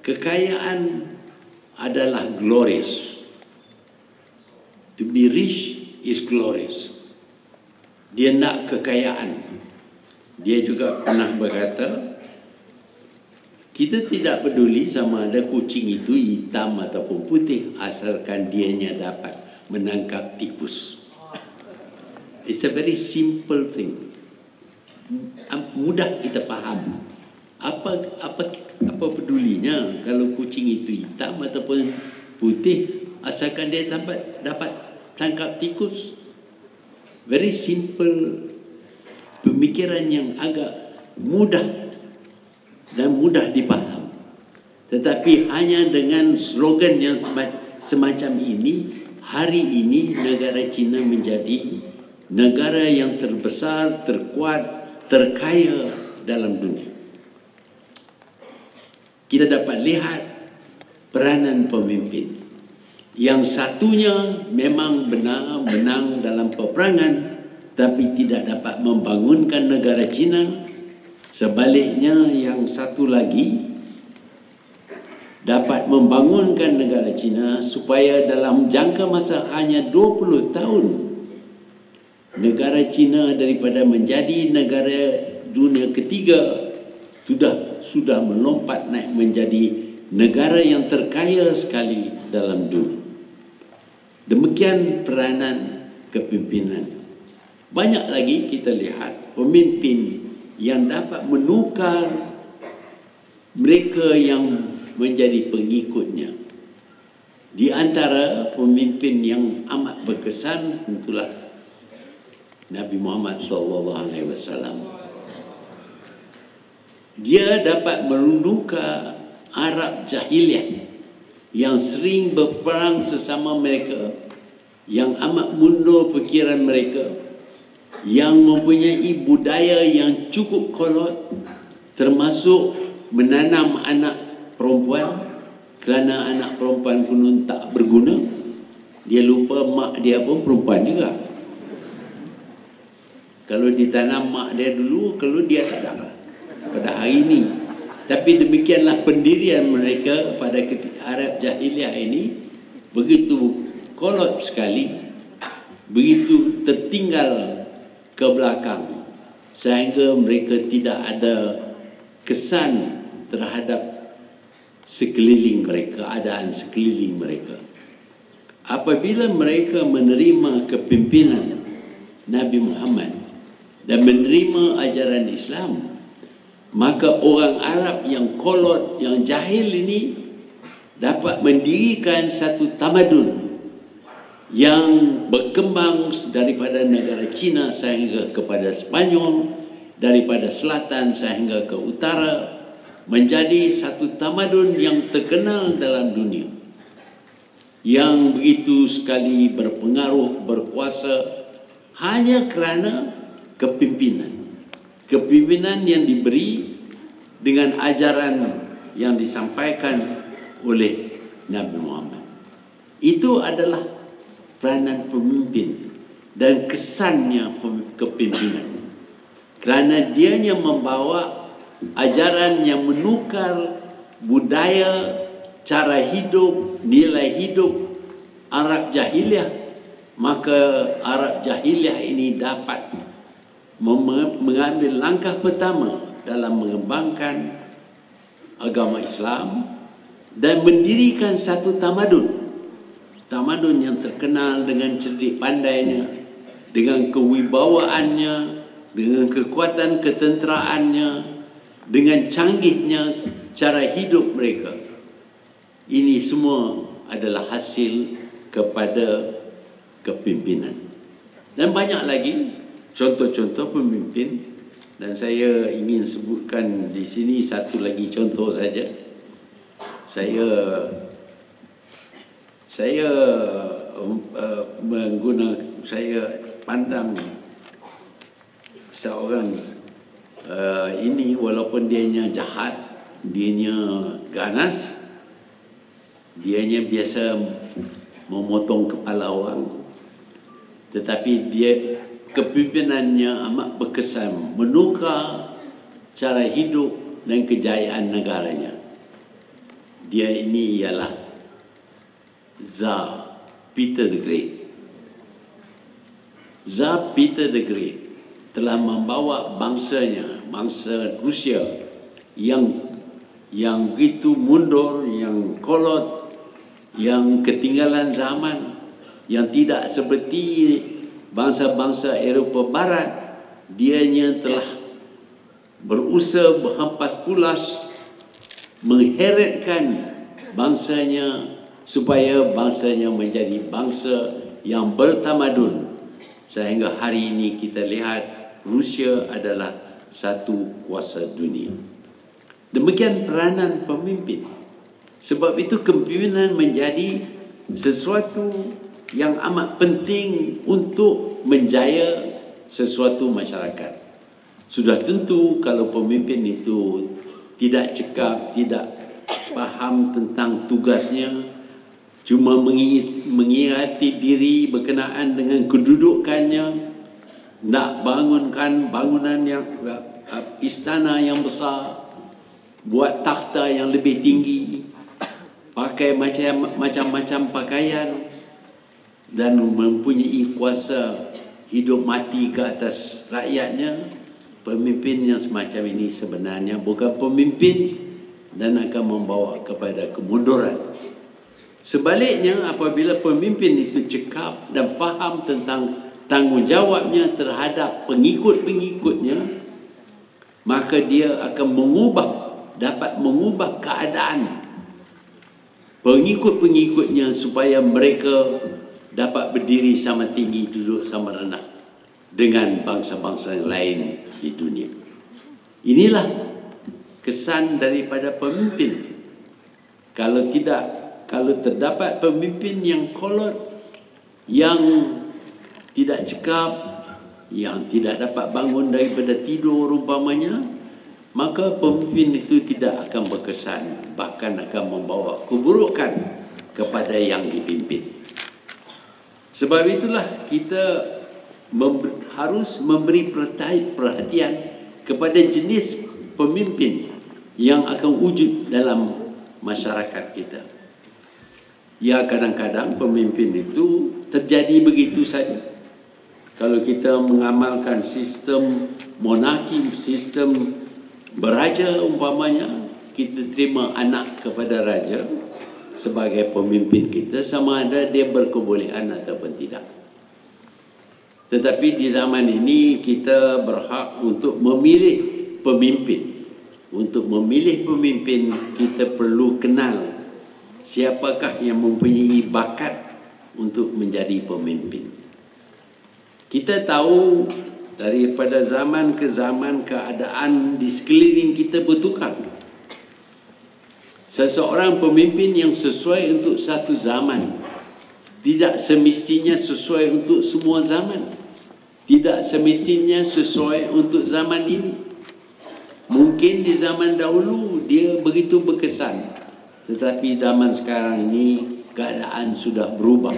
kekayaan adalah glorious. To be rich is glorious. Dia nak kekayaan. Dia juga pernah berkata, kita tidak peduli sama ada kucing itu hitam ataupun putih, asalkan dianya dapat menangkap tikus. It's a very simple thing. Mudah kita faham. Apa pedulinya kalau kucing itu hitam ataupun putih, asalkan dia dapat tangkap tikus. Very simple, pemikiran yang agak mudah dan mudah dipaham. Tetapi hanya dengan slogan yang semacam ini, hari ini negara China menjadi negara yang terbesar, terkuat, terkaya dalam dunia. Kita dapat lihat peranan pemimpin. Yang satunya memang benar menang dalam peperangan, tapi tidak dapat membangunkan negara China. Sebaliknya, yang satu lagi dapat membangunkan negara China supaya dalam jangka masa hanya 20 tahun negara China daripada menjadi negara dunia ketiga sudah melompat naik menjadi negara yang terkaya sekali dalam dunia. Demikian peranan kepimpinan. Banyak lagi kita lihat pemimpin yang dapat menukar mereka yang menjadi pengikutnya. Di antara pemimpin yang amat berkesan tentulah Nabi Muhammad SAW. Dia dapat menukar Arab jahiliyah yang sering berperang sesama mereka, yang amat mundur fikiran mereka, yang mempunyai budaya yang cukup kolot, termasuk menanam anak perempuan, kerana anak perempuan kunun tak berguna. Dia lupa mak dia pun perempuan juga. Kalau ditanam mak dia dulu, kalau dia tak ada pada hari ini. Tapi demikianlah pendirian mereka pada Arab Jahiliah ini, begitu kolot sekali, begitu tertinggal ke belakang, sehingga mereka tidak ada kesan terhadap sekeliling mereka, keadaan sekeliling mereka. Apabila mereka menerima kepimpinan Nabi Muhammad dan menerima ajaran Islam, maka orang Arab yang kolot, yang jahil ini dapat mendirikan satu tamadun yang berkembang daripada negara China sehingga kepada Spanyol, daripada selatan sehingga ke utara, menjadi satu tamadun yang terkenal dalam dunia, yang begitu sekali berpengaruh, berkuasa hanya kerana kepimpinan yang diberi dengan ajaran yang disampaikan oleh Nabi Muhammad. Itu adalah peranan pemimpin dan kesannya kepimpinan, kerana dianya membawa ajaran yang menukar budaya, cara hidup, nilai hidup Arab Jahiliah. Maka Arab Jahiliah ini dapat mengambil langkah pertama dalam mengembangkan agama Islam dan mendirikan satu tamadun yang terkenal dengan cerdik pandainya, dengan kewibawaannya, dengan kekuatan ketenteraannya, dengan canggihnya cara hidup mereka. Ini semua adalah hasil kepada kepimpinan. Dan banyak lagi contoh-contoh pemimpin, dan saya ingin sebutkan di sini satu lagi contoh saja. Saya pandang seorang ini, walaupun dianya jahat, dianya ganas, dianya biasa memotong kepala orang, tetapi dia kepimpinannya amat berkesan, menukar cara hidup dan kejayaan negaranya. Dia ini ialah Tsar Peter the Great. Tsar Peter the Great telah membawa bangsanya, bangsa Rusia yang begitu mundur, yang kolot, yang ketinggalan zaman, yang tidak seperti bangsa-bangsa Eropah Barat. Dianya telah berusaha berhampas pulas mengheretkan bangsanya supaya bangsanya menjadi bangsa yang bertamadun, sehingga hari ini kita lihat Rusia adalah satu kuasa dunia. Demikian peranan pemimpin. Sebab itu kepimpinan menjadi sesuatu yang amat penting untuk menjaya sesuatu masyarakat. Sudah tentu kalau pemimpin itu tidak cekap, tidak faham tentang tugasnya, cuma mengingati diri berkenaan dengan kedudukannya, nak bangunkan bangunan yang istana yang besar, buat takhta yang lebih tinggi, pakai macam-macam pakaian, dan mempunyai kuasa hidup mati ke atas rakyatnya. Pemimpin yang semacam ini sebenarnya bukan pemimpin dan akan membawa kepada kemunduran. Sebaliknya, apabila pemimpin itu cekap dan faham tentang tanggungjawabnya terhadap pengikut-pengikutnya, maka dia akan dapat mengubah keadaan pengikut-pengikutnya supaya mereka dapat berdiri sama tinggi, duduk sama rendah dengan bangsa-bangsa yang lain di dunia. Inilah kesan daripada pemimpin. Kalau terdapat pemimpin yang kolot, yang tidak cekap, yang tidak dapat bangun daripada tidur umpamanya, maka pemimpin itu tidak akan berkesan, bahkan akan membawa keburukan kepada yang dipimpin. Sebab itulah kita harus memberi perhatian kepada jenis pemimpin yang akan wujud dalam masyarakat kita. Ya, kadang-kadang pemimpin itu terjadi begitu saja. Kalau kita mengamalkan sistem monarki, sistem beraja umpamanya, kita terima anak kepada raja sebagai pemimpin kita, sama ada dia berkebolehan ataupun tidak. Tetapi di zaman ini kita berhak untuk memilih pemimpin. Untuk memilih pemimpin, kita perlu kenal siapakah yang mempunyai bakat untuk menjadi pemimpin. Kita tahu daripada zaman ke zaman keadaan di sekeliling kita bertukar. Seseorang pemimpin yang sesuai untuk satu zaman tidak semestinya sesuai untuk semua zaman. Tidak semestinya sesuai untuk zaman ini. Mungkin di zaman dahulu dia begitu berkesan, tetapi zaman sekarang ini keadaan sudah berubah.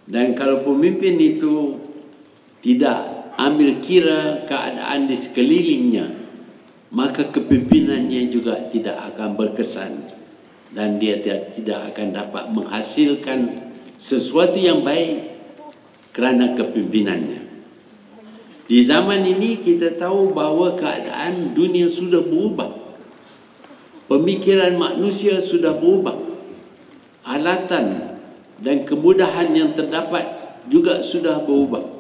Dan kalau pemimpin itu tidak ambil kira keadaan di sekelilingnya, maka kepemimpinannya juga tidak akan berkesan dan dia tidak akan dapat menghasilkan sesuatu yang baik kerana kepemimpinannya. Di zaman ini kita tahu bahawa keadaan dunia sudah berubah. Pemikiran manusia sudah berubah. Alatan dan kemudahan yang terdapat juga sudah berubah.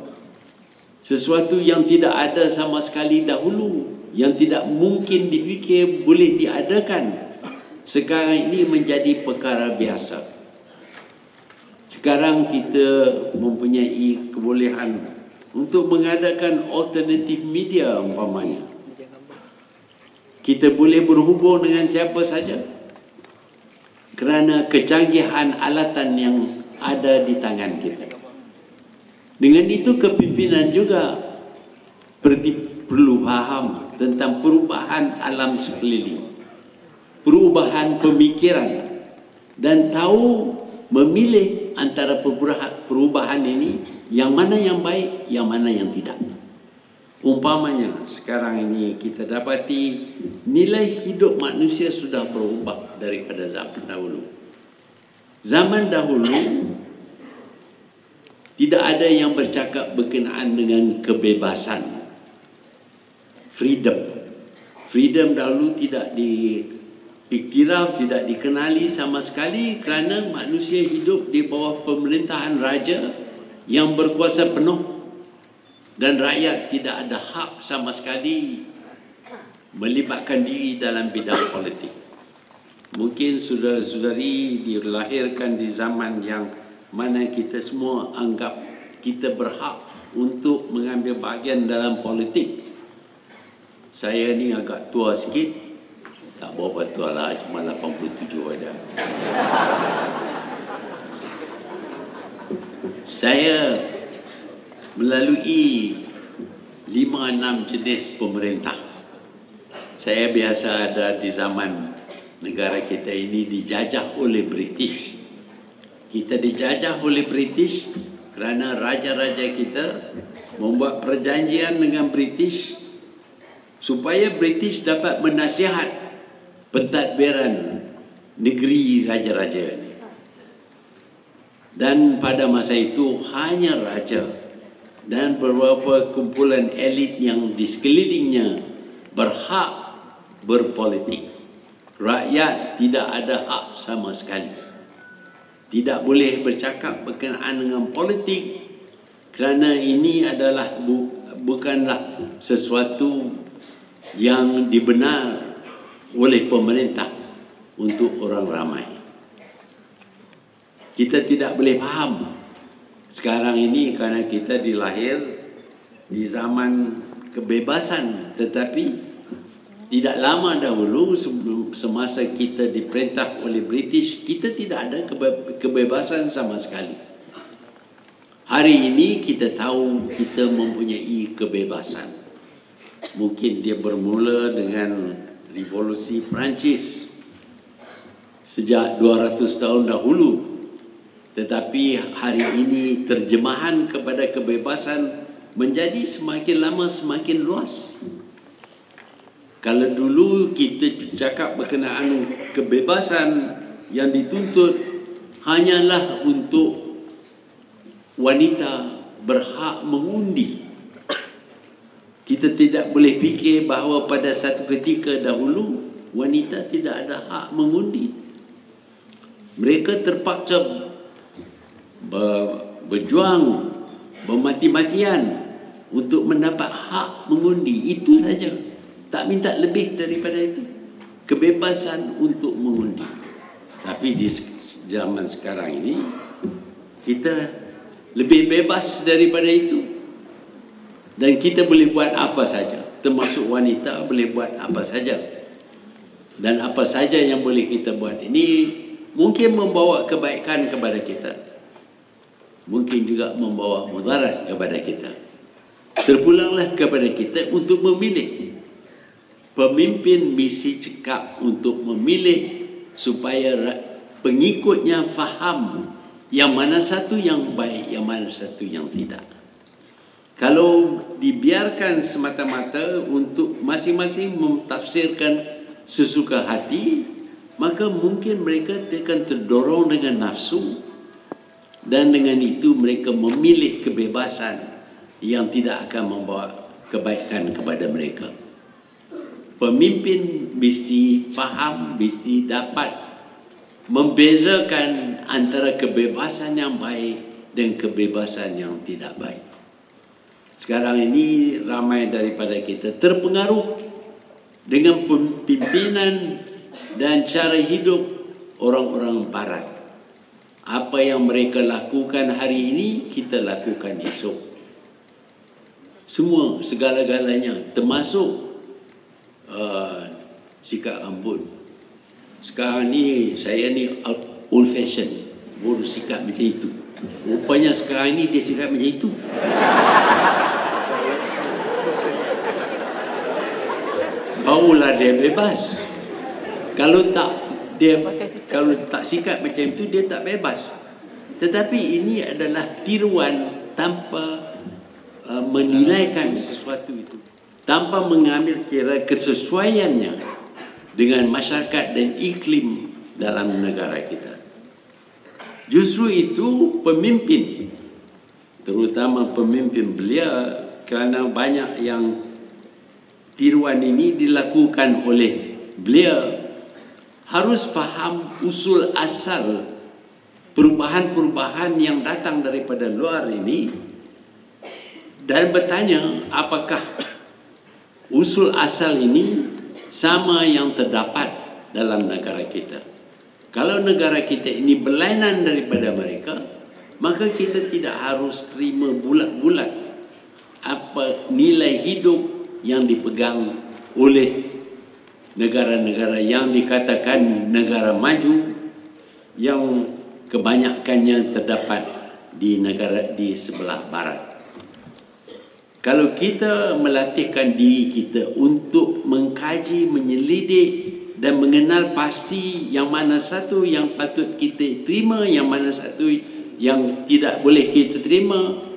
Sesuatu yang tidak ada sama sekali dahulu, yang tidak mungkin dipikir boleh diadakan, sekarang ini menjadi perkara biasa. Sekarang kita mempunyai kebolehan untuk mengadakan alternatif media umpamanya. Kita boleh berhubung dengan siapa saja kerana kecanggihan alatan yang ada di tangan kita. Dengan itu kepimpinan juga perlu faham tentang perubahan alam sekeliling, perubahan pemikiran, dan tahu memilih antara perubahan ini yang mana yang baik, yang mana yang tidak. Umpamanya sekarang ini kita dapati nilai hidup manusia sudah berubah daripada zaman dahulu. Zaman dahulu tidak ada yang bercakap berkenaan dengan kebebasan, freedom. Freedom dahulu tidak diiktiraf, tidak dikenali sama sekali kerana manusia hidup di bawah pemerintahan raja yang berkuasa penuh dan rakyat tidak ada hak sama sekali melibatkan diri dalam bidang politik. Mungkin saudara-saudari dilahirkan di zaman yang mana kita semua anggap kita berhak untuk mengambil bahagian dalam politik. Saya ni agak tua sikit, tak berapa tua lah, cuma 87 saja. Saya melalui 5-6 jenis pemerintah. Saya biasa ada di zaman negara kita ini dijajah oleh British. Kita dijajah oleh British kerana raja-raja kita membuat perjanjian dengan British supaya British dapat menasihat pentadbiran negeri raja-raja ini. Dan pada masa itu hanya raja dan beberapa kumpulan elit yang di sekelilingnya berhak berpolitik. Rakyat tidak ada hak sama sekali. Tidak boleh bercakap berkenaan dengan politik kerana ini adalah bukanlah sesuatu yang dibenar oleh pemerintah untuk orang ramai. Kita tidak boleh faham sekarang ini kerana kita dilahir di zaman kebebasan, tetapi tidak lama dahulu semasa kita diperintah oleh British, kita tidak ada kebebasan sama sekali. Hari ini kita tahu kita mempunyai kebebasan. Mungkin dia bermula dengan revolusi Perancis sejak 200 tahun dahulu. Tetapi hari ini terjemahan kepada kebebasan menjadi semakin lama semakin luas. Kalau dulu kita cakap berkenaan kebebasan yang dituntut hanyalah untuk wanita berhak mengundi. Kita tidak boleh fikir bahawa pada satu ketika dahulu wanita tidak ada hak mengundi. Mereka terpaksa berjuang bermati-matian untuk mendapat hak mengundi. Itu saja. Tak minta lebih daripada itu. Kebebasan untuk mengundi. Tapi di zaman sekarang ini kita lebih bebas daripada itu. Dan kita boleh buat apa saja. Termasuk wanita boleh buat apa saja. Dan apa saja yang boleh kita buat ini mungkin membawa kebaikan kepada kita. Mungkin juga membawa mudarat kepada kita. Terpulanglah kepada kita untuk memilih. Pemimpin mesti cekap untuk memilih supaya pengikutnya faham yang mana satu yang baik, yang mana satu yang tidak. Kalau dibiarkan semata-mata untuk masing-masing mentafsirkan sesuka hati, maka mungkin mereka akan terdorong dengan nafsu. Dan dengan itu mereka memilih kebebasan yang tidak akan membawa kebaikan kepada mereka. Pemimpin mesti faham, mesti dapat membezakan antara kebebasan yang baik dan kebebasan yang tidak baik. Sekarang ini ramai daripada kita terpengaruh dengan pimpinan dan cara hidup orang-orang barat. Apa yang mereka lakukan hari ini, kita lakukan esok. Semua, segala-galanya, termasuk sikat rambut. Sekarang ni, saya ni old fashion, baru sikat macam itu. Rupanya sekarang ni dia sikat macam itu. Barulah dia bebas. Kalau tak sikat macam itu, dia tak bebas. Tetapi ini adalah tiruan tanpa menilaikan sesuatu itu, tanpa mengambil kira kesesuaiannya dengan masyarakat dan iklim dalam negara kita. Justru itu pemimpin, terutama pemimpin belia, kerana banyak yang tiruan ini dilakukan oleh belia, harus faham usul asal perubahan-perubahan yang datang daripada luar ini dan bertanya apakah usul asal ini sama yang terdapat dalam negara kita. Kalau negara kita ini berlainan daripada mereka, maka kita tidak harus terima bulat-bulat apa nilai hidup yang dipegang oleh negara-negara yang dikatakan negara maju, yang kebanyakannya terdapat di negara di sebelah barat. Kalau kita melatihkan diri kita untuk mengkaji, menyelidik dan mengenal pasti yang mana satu yang patut kita terima, yang mana satu yang tidak boleh kita terima,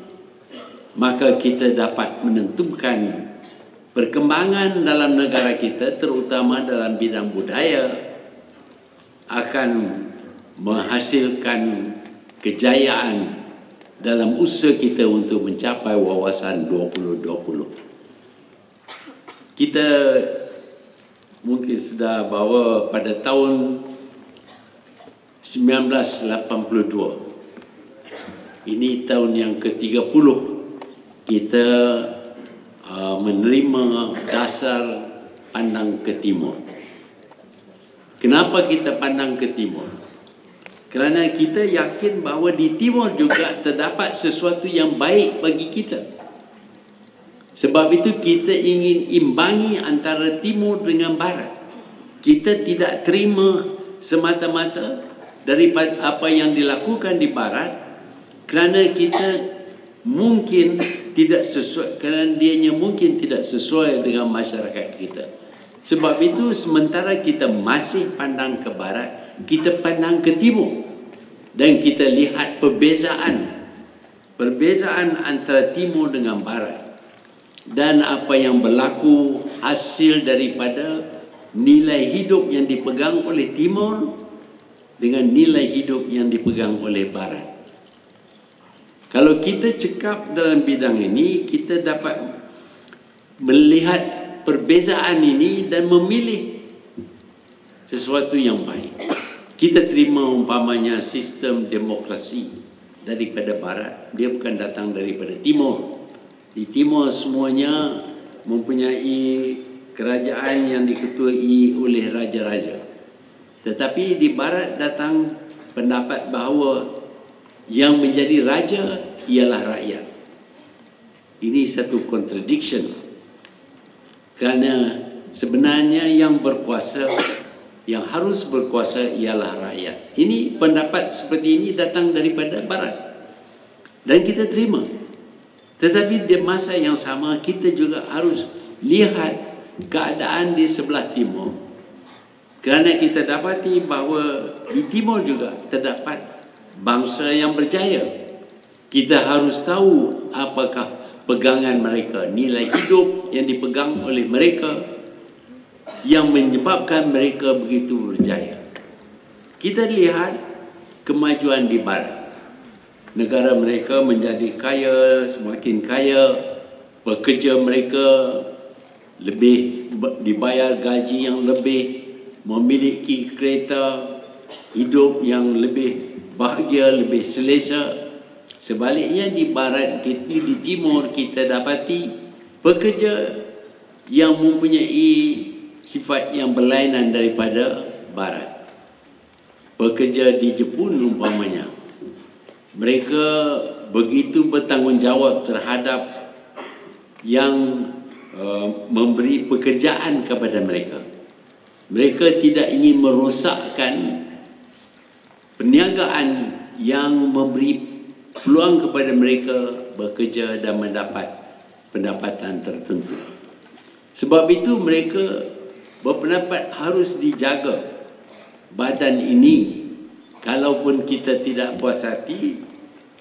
maka kita dapat menentukan perkembangan dalam negara kita, terutama dalam bidang budaya, akan menghasilkan kejayaan dalam usaha kita untuk mencapai wawasan 2020. Kita mungkin sedar bahawa pada tahun 1982, ini tahun yang ke-30, kita menerima dasar pandang ke timur. Kenapa kita pandang ke timur? Kerana kita yakin bahawa di timur juga terdapat sesuatu yang baik bagi kita. Sebab itu kita ingin imbangi antara timur dengan barat. Kita tidak terima semata-mata daripada apa yang dilakukan di barat, kerana kita mungkin tidak sesuai, kerana dianya mungkin tidak sesuai dengan masyarakat kita. Sebab itu sementara kita masih pandang ke barat, kita pandang ke timur dan kita lihat perbezaan antara timur dengan barat, dan apa yang berlaku hasil daripada nilai hidup yang dipegang oleh timur dengan nilai hidup yang dipegang oleh barat. Kalau kita cakap dalam bidang ini, kita dapat melihat perbezaan ini dan memilih sesuatu yang baik. Kita terima umpamanya sistem demokrasi daripada barat, dia bukan datang daripada timur. Di timur semuanya mempunyai kerajaan yang diketuai oleh raja-raja. Tetapi di barat datang pendapat bahawa yang menjadi raja ialah rakyat. Ini satu contradiction. Kerana sebenarnya yang berkuasa, yang harus berkuasa ialah rakyat. Ini pendapat seperti ini datang daripada barat. Dan kita terima. Tetapi di masa yang sama kita juga harus lihat keadaan di sebelah timur. Kerana kita dapati bahawa di timur juga terdapat bangsa yang berjaya. Kita harus tahu apakah pegangan mereka, nilai hidup yang dipegang oleh mereka yang menyebabkan mereka begitu berjaya. Kita lihat kemajuan di barat. Negara mereka menjadi kaya, semakin kaya, pekerja mereka lebih dibayar gaji yang lebih, memiliki kereta hidup yang lebih bahagia, lebih selesa. Sebaliknya di barat, di timur kita dapati pekerja yang mempunyai sifat yang berlainan daripada barat. Pekerja di Jepun umpamanya, mereka begitu bertanggungjawab terhadap yang memberi pekerjaan kepada mereka. Mereka tidak ingin merosakkan perniagaan yang memberi peluang kepada mereka bekerja dan mendapat pendapatan tertentu. Sebab itu mereka berpendapat harus dijaga badan ini. Kalaupun kita tidak puas hati,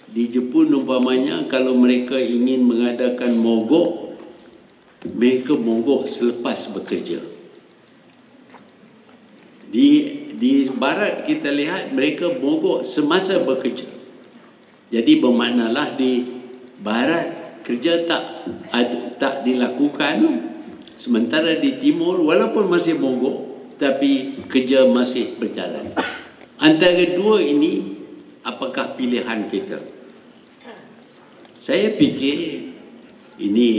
di Jepun umpamanya kalau mereka ingin mengadakan mogok, mereka mogok selepas bekerja. Di barat kita lihat mereka mogok semasa bekerja. Jadi bermaknalah di barat kerja tak dilakukan, sementara di timur walaupun masih mogok tapi kerja masih berjalan. Antara dua ini, apakah pilihan kita? Saya fikir ini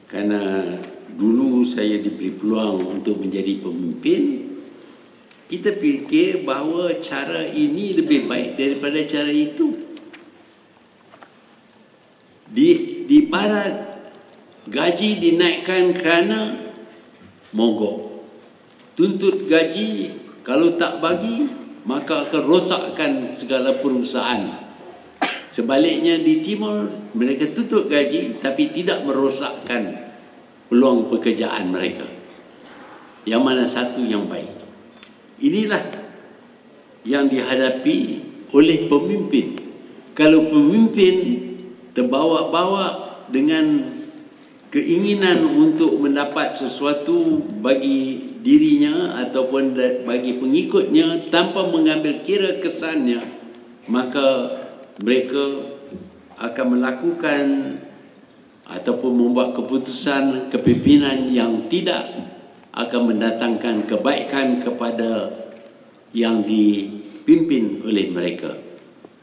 kerana dulu saya diberi peluang untuk menjadi pemimpin. Kita fikir bahawa cara ini lebih baik daripada cara itu. Di barat, gaji dinaikkan kerana mogok. Tuntut gaji, kalau tak bagi, maka akan rosakkan segala perusahaan. Sebaliknya di timur, mereka tuntut gaji tapi tidak merosakkan peluang pekerjaan mereka. Yang mana satu yang baik? Inilah yang dihadapi oleh pemimpin. Kalau pemimpin terbawa-bawa dengan keinginan untuk mendapat sesuatu bagi dirinya ataupun bagi pengikutnya tanpa mengambil kira kesannya, maka mereka akan melakukan ataupun membuat keputusan kepimpinan yang tidak akan mendatangkan kebaikan kepada yang dipimpin oleh mereka.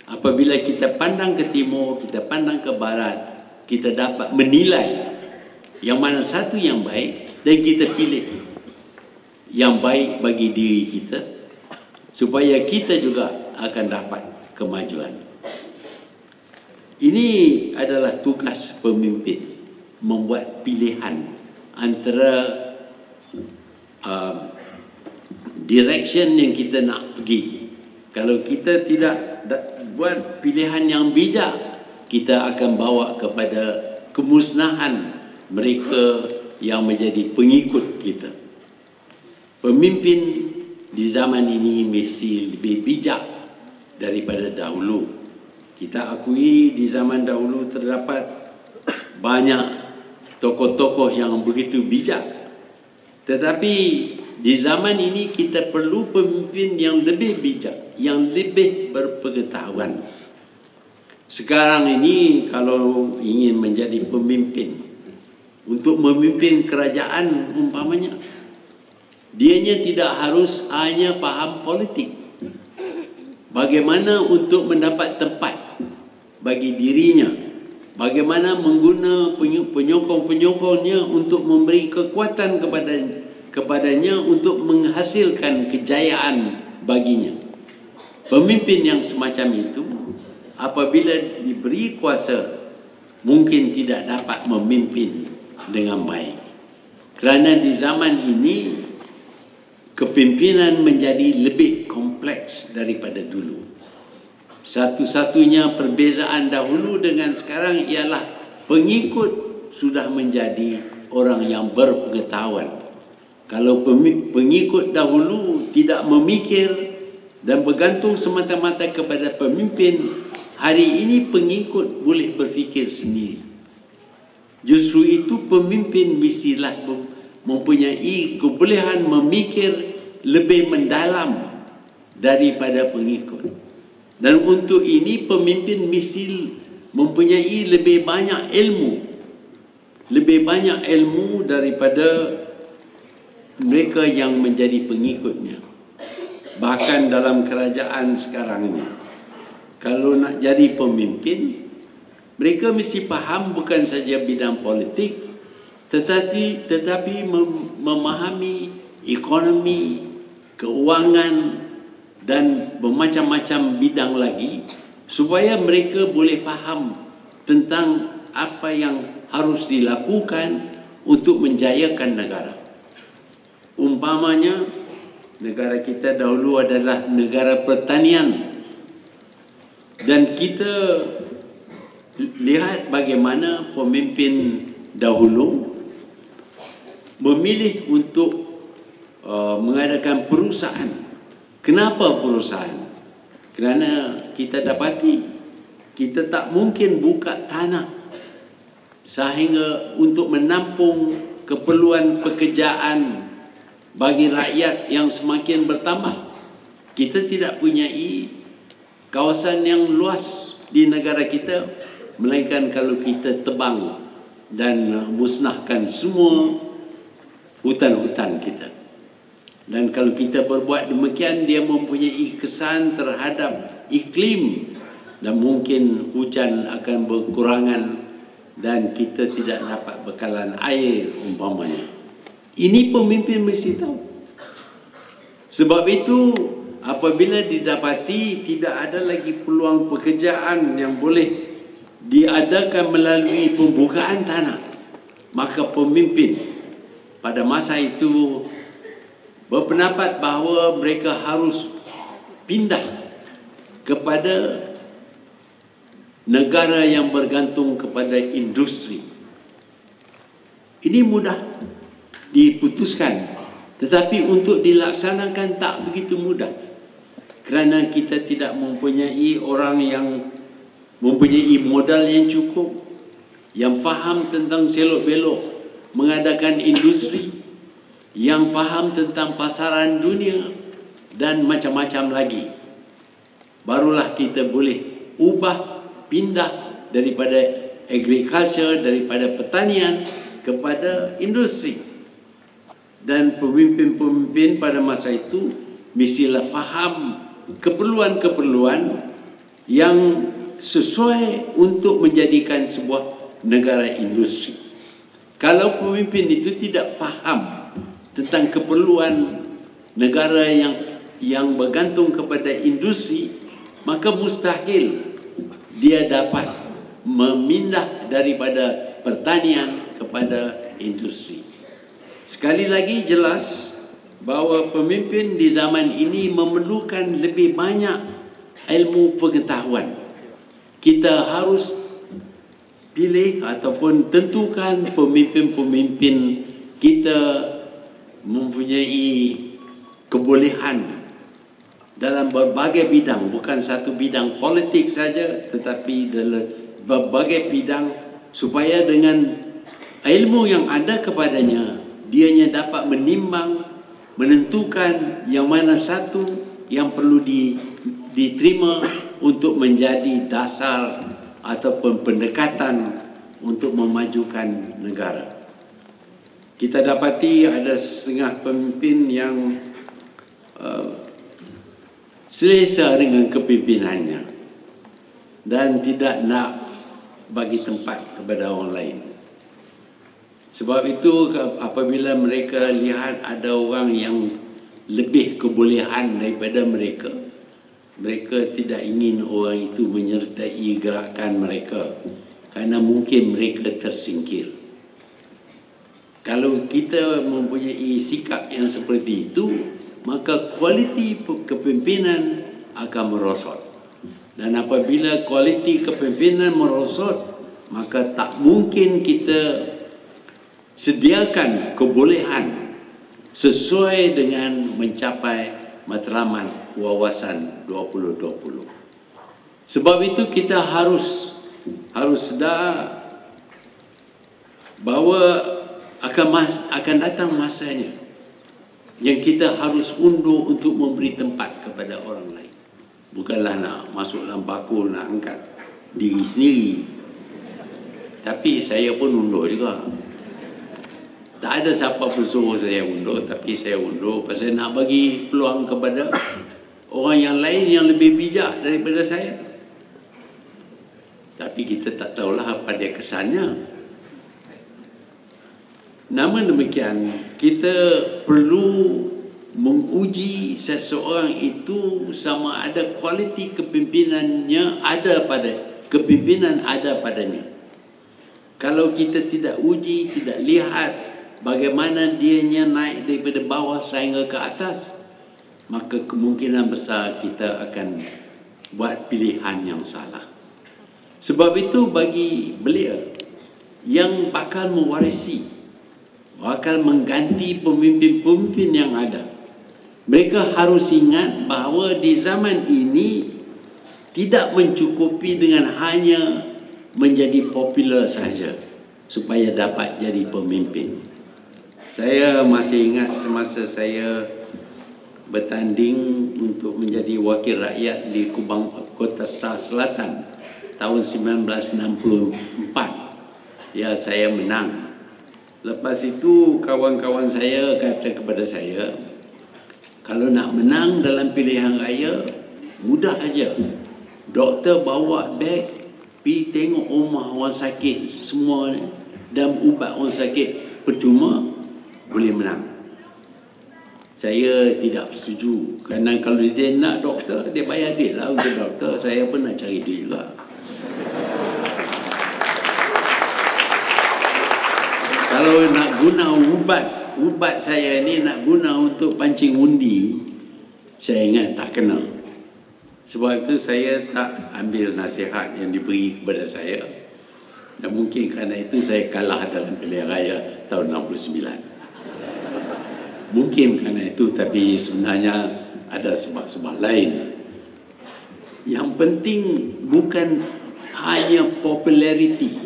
Apabila kita pandang ke timur, kita pandang ke barat, kita dapat menilai yang mana satu yang baik dan kita pilih yang baik bagi diri kita supaya kita juga akan dapat kemajuan. Ini adalah tugas pemimpin, membuat pilihan antara direction yang kita nak pergi. Kalau kita tidak buat pilihan yang bijak, kita akan bawa kepada kemusnahan mereka yang menjadi pengikut kita. Pemimpin di zaman ini mesti lebih bijak daripada dahulu. Kita akui di zaman dahulu terdapat banyak tokoh-tokoh yang begitu bijak. Tetapi di zaman ini kita perlu pemimpin yang lebih bijak, yang lebih berpengetahuan. Sekarang ini kalau ingin menjadi pemimpin, untuk memimpin kerajaan umpamanya, dianya tidak harus hanya faham politik. Bagaimana untuk mendapat tempat bagi dirinya, bagaimana mengguna penyokong-penyokongnya untuk memberi kekuatan kepadanya untuk menghasilkan kejayaan baginya. Pemimpin yang semacam itu apabila diberi kuasa mungkin tidak dapat memimpin dengan baik. Kerana di zaman ini kepimpinan menjadi lebih kompleks daripada dulu. Satu-satunya perbezaan dahulu dengan sekarang ialah pengikut sudah menjadi orang yang berpengetahuan. Kalau pengikut dahulu tidak memikir dan bergantung semata-mata kepada pemimpin, hari ini pengikut boleh berfikir sendiri. Justru itu pemimpin mestilah mempunyai kebolehan memikir lebih mendalam daripada pengikut. Dan untuk ini pemimpin mesti mempunyai lebih banyak ilmu daripada mereka yang menjadi pengikutnya. Bahkan dalam kerajaan sekarang ini, kalau nak jadi pemimpin, mereka mesti faham bukan saja bidang politik, tetapi memahami ekonomi, keuangan dan bermacam-macam bidang lagi, supaya mereka boleh faham tentang apa yang harus dilakukan untuk menjayakan negara. Umpamanya, negara kita dahulu adalah negara pertanian, dan kita lihat bagaimana pemimpin dahulu memilih untuk mengadakan perusahaan. Kenapa perusahaan? Kerana kita dapati kita tak mungkin buka tanah sehingga untuk menampung keperluan pekerjaan bagi rakyat yang semakin bertambah. Kita tidak punyai kawasan yang luas di negara kita, melainkan kalau kita tebang dan musnahkan semua hutan-hutan kita. Dan kalau kita berbuat demikian, dia mempunyai kesan terhadap iklim, dan mungkin hujan akan berkurangan dan kita tidak dapat bekalan air umpamanya. Ini pemimpin mesti tahu. Sebab itu apabila didapati tidak ada lagi peluang pekerjaan yang boleh diadakan melalui pembukaan tanah, maka pemimpin pada masa itu berpendapat bahawa mereka harus pindah kepada negara yang bergantung kepada industri. Ini mudah diputuskan, tetapi untuk dilaksanakan tak begitu mudah, kerana kita tidak mempunyai orang yang mempunyai modal yang cukup, yang faham tentang selok-belok mengadakan industri, yang faham tentang pasaran dunia dan macam-macam lagi. Barulah kita boleh pindah daripada agriculture, daripada pertanian kepada industri. Dan pemimpin-pemimpin pada masa itu mestilah faham keperluan-keperluan yang sesuai untuk menjadikan sebuah negara industri. Kalau pemimpin itu tidak faham tentang keperluan negara yang bergantung kepada industri, maka mustahil dia dapat memindah daripada pertanian kepada industri. Sekali lagi jelas bahawa pemimpin di zaman ini memerlukan lebih banyak ilmu pengetahuan. Kita harus pilih ataupun tentukan pemimpin-pemimpin kita mempunyai kebolehan dalam berbagai bidang, bukan satu bidang politik saja, tetapi dalam berbagai bidang, supaya dengan ilmu yang ada kepadanya, dianya dapat menimbang, menentukan yang mana satu yang perlu diterima untuk menjadi dasar ataupun pendekatan untuk memajukan negara. Kita dapati ada setengah pemimpin yang selesa dengan kepimpinannya dan tidak nak bagi tempat kepada orang lain. Sebab itu apabila mereka lihat ada orang yang lebih kebolehan daripada mereka, mereka tidak ingin orang itu menyertai gerakan mereka kerana mungkin mereka tersingkir. Kalau kita mempunyai sikap yang seperti itu, maka kualiti kepimpinan akan merosot. Dan apabila kualiti kepimpinan merosot, maka tak mungkin kita sediakan kebolehan sesuai dengan mencapai matlamat wawasan 2020. Sebab itu kita harus sedar bahawa akan datang masanya yang kita harus undur untuk memberi tempat kepada orang lain. Bukanlah nak masuk dalam bakul, nak angkat diri sendiri. Tapi saya pun undur juga. Tak ada siapa pun suruh saya undur, tapi saya undur pasal nak bagi peluang kepada orang yang lain yang lebih bijak daripada saya. Tapi kita tak tahulah apa dia kesannya. Namun demikian, kita perlu menguji seseorang itu sama ada kualiti kepimpinan ada padanya. Kalau kita tidak uji, tidak lihat bagaimana dianya naik daripada bawah sehingga ke atas, maka kemungkinan besar kita akan buat pilihan yang salah. Sebab itu bagi beliau yang bakal mewarisi, bakal mengganti pemimpin-pemimpin yang ada, mereka harus ingat bahawa di zaman ini tidak mencukupi dengan hanya menjadi popular saja supaya dapat jadi pemimpin. Saya masih ingat semasa saya bertanding untuk menjadi wakil rakyat di Kubang, Kota Star Selatan tahun 1964. Ya, saya menang. Lepas itu kawan-kawan saya kata kepada saya, kalau nak menang dalam pilihan raya, mudah aja. Doktor bawa beg, pergi tengok rumah orang sakit semua dan ubat orang sakit, percuma boleh menang. Saya tidak setuju, kerana kalau dia nak doktor, dia bayar duit lah untuk doktor. Saya pun nak cari duit juga. Kalau nak guna ubat saya ni nak guna untuk pancing undi, saya ingat tak kena. Sebab itu saya tak ambil nasihat yang diberi kepada saya. Dan mungkin kerana itu saya kalah dalam pilihan raya tahun 69. Mungkin kerana itu, tapi sebenarnya ada sebab-sebab lain. Yang penting bukan hanya populariti.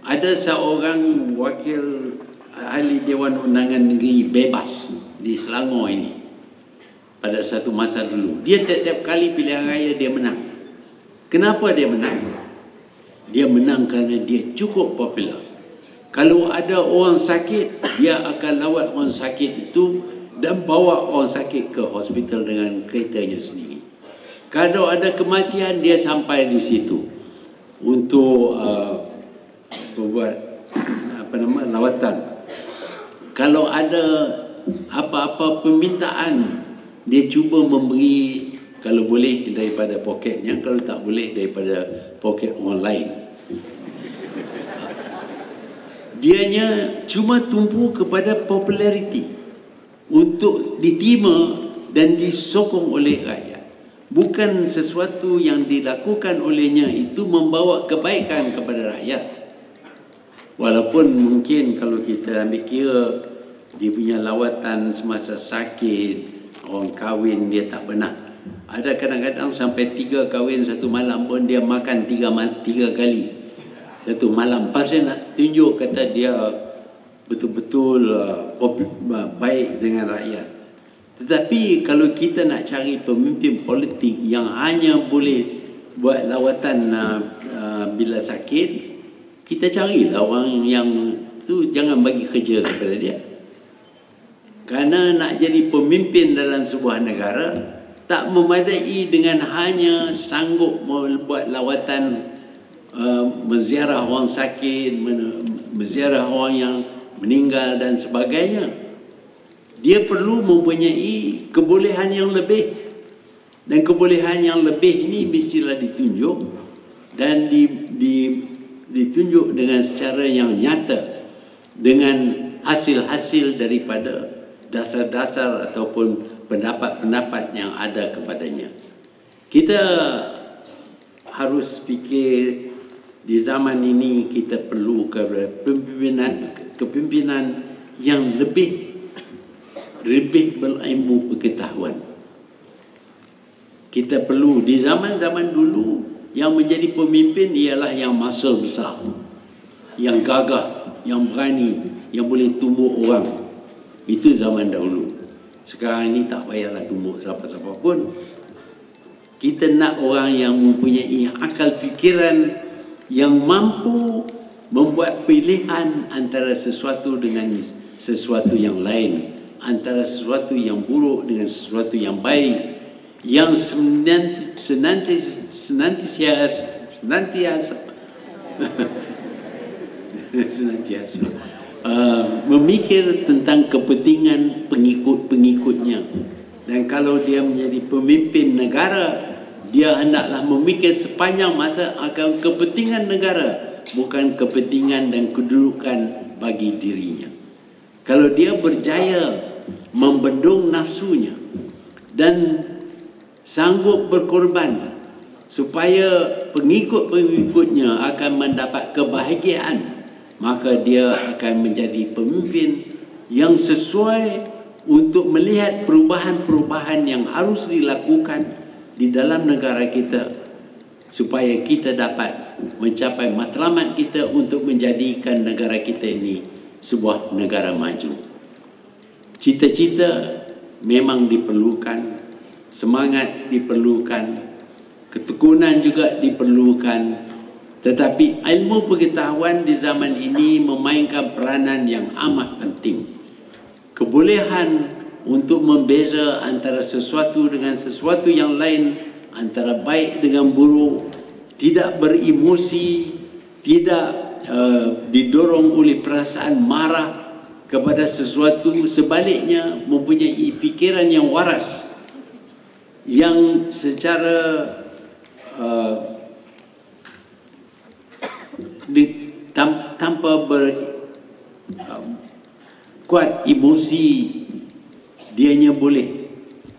Ada seorang wakil ahli Dewan Undangan Negeri bebas di Selangor ini pada satu masa dulu. Dia tiap-tiap kali pilihan raya dia menang. Kenapa dia menang? Dia menang kerana dia cukup popular. Kalau ada orang sakit, dia akan lawat orang sakit itu dan bawa orang sakit ke hospital dengan keretanya sendiri. Kalau ada kematian, dia sampai di situ untuk buat lawatan. Kalau ada apa-apa permintaan, dia cuba memberi, kalau boleh daripada poketnya, kalau tak boleh daripada poket orang lain. Dianya cuma tumpu kepada populariti untuk diterima dan disokong oleh rakyat. bukan sesuatu yang dilakukan olehnya itu membawa kebaikan kepada rakyat. Walaupun mungkin kalau kita ambil kira dia punya lawatan semasa sakit, orang kahwin dia tak pernah. Ada kadang-kadang sampai 3 kahwin satu malam pun dia makan 3 kali satu malam. Pasal nak tunjuk kata dia betul-betul baik dengan rakyat. Tetapi kalau kita nak cari pemimpin politik yang hanya boleh buat lawatan bila sakit, kita carilah orang yang tu, jangan bagi kerja kepada dia. Kerana nak jadi pemimpin dalam sebuah negara tak memadai dengan hanya sanggup membuat lawatan menziarah orang sakit, menziarah orang yang meninggal dan sebagainya. Dia perlu mempunyai kebolehan yang lebih, dan kebolehan yang lebih ini mestilah ditunjuk dan ditunjuk dengan secara yang nyata dengan hasil-hasil daripada dasar-dasar ataupun pendapat-pendapat yang ada kepadanya. Kita harus fikir di zaman ini kita perlu kepimpinan yang lebih berilmu pengetahuan. Kita perlu di zaman-zaman dulu yang menjadi pemimpin ialah yang masa besar, yang gagah, yang berani, yang boleh tumbuk orang. Itu zaman dahulu. Sekarang ini tak payahlah tumbuk siapa-siapa pun. Kita nak orang yang mempunyai akal fikiran, yang mampu membuat pilihan antara sesuatu dengan sesuatu yang lain, antara sesuatu yang buruk dengan sesuatu yang baik, yang senantiasa memikir tentang kepentingan pengikut-pengikutnya. Dan kalau dia menjadi pemimpin negara, dia hendaklah memikir sepanjang masa akan kepentingan negara, bukan kepentingan dan kedudukan bagi dirinya. Kalau dia berjaya membendung nafsunya dan sanggup berkorban supaya pengikut-pengikutnya akan mendapat kebahagiaan, maka dia akan menjadi pemimpin yang sesuai untuk melihat perubahan-perubahan yang harus dilakukan di dalam negara kita supaya kita dapat mencapai matlamat kita untuk menjadikan negara kita ini sebuah negara maju. Cita-cita memang diperlukan, semangat diperlukan, ketekunan juga diperlukan. Tetapi ilmu pengetahuan di zaman ini memainkan peranan yang amat penting. Kebolehan untuk membeza antara sesuatu dengan sesuatu yang lain, antara baik dengan buruk, tidak beremosi, tidak didorong oleh perasaan marah kepada sesuatu, sebaliknya mempunyai fikiran yang waras, yang secara tanpa kuat emosi, dianya boleh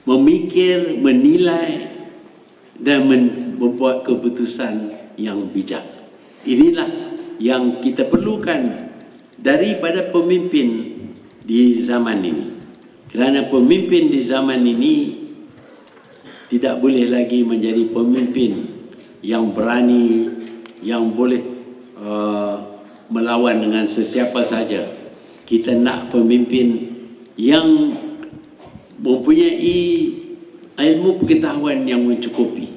memikir, menilai dan membuat keputusan yang bijak. Inilah yang kita perlukan daripada pemimpin di zaman ini. Kerana pemimpin di zaman ini tidak boleh lagi menjadi pemimpin yang berani, yang boleh melawan dengan sesiapa saja. Kita nak pemimpin yang mempunyai ilmu pengetahuan yang mencukupi,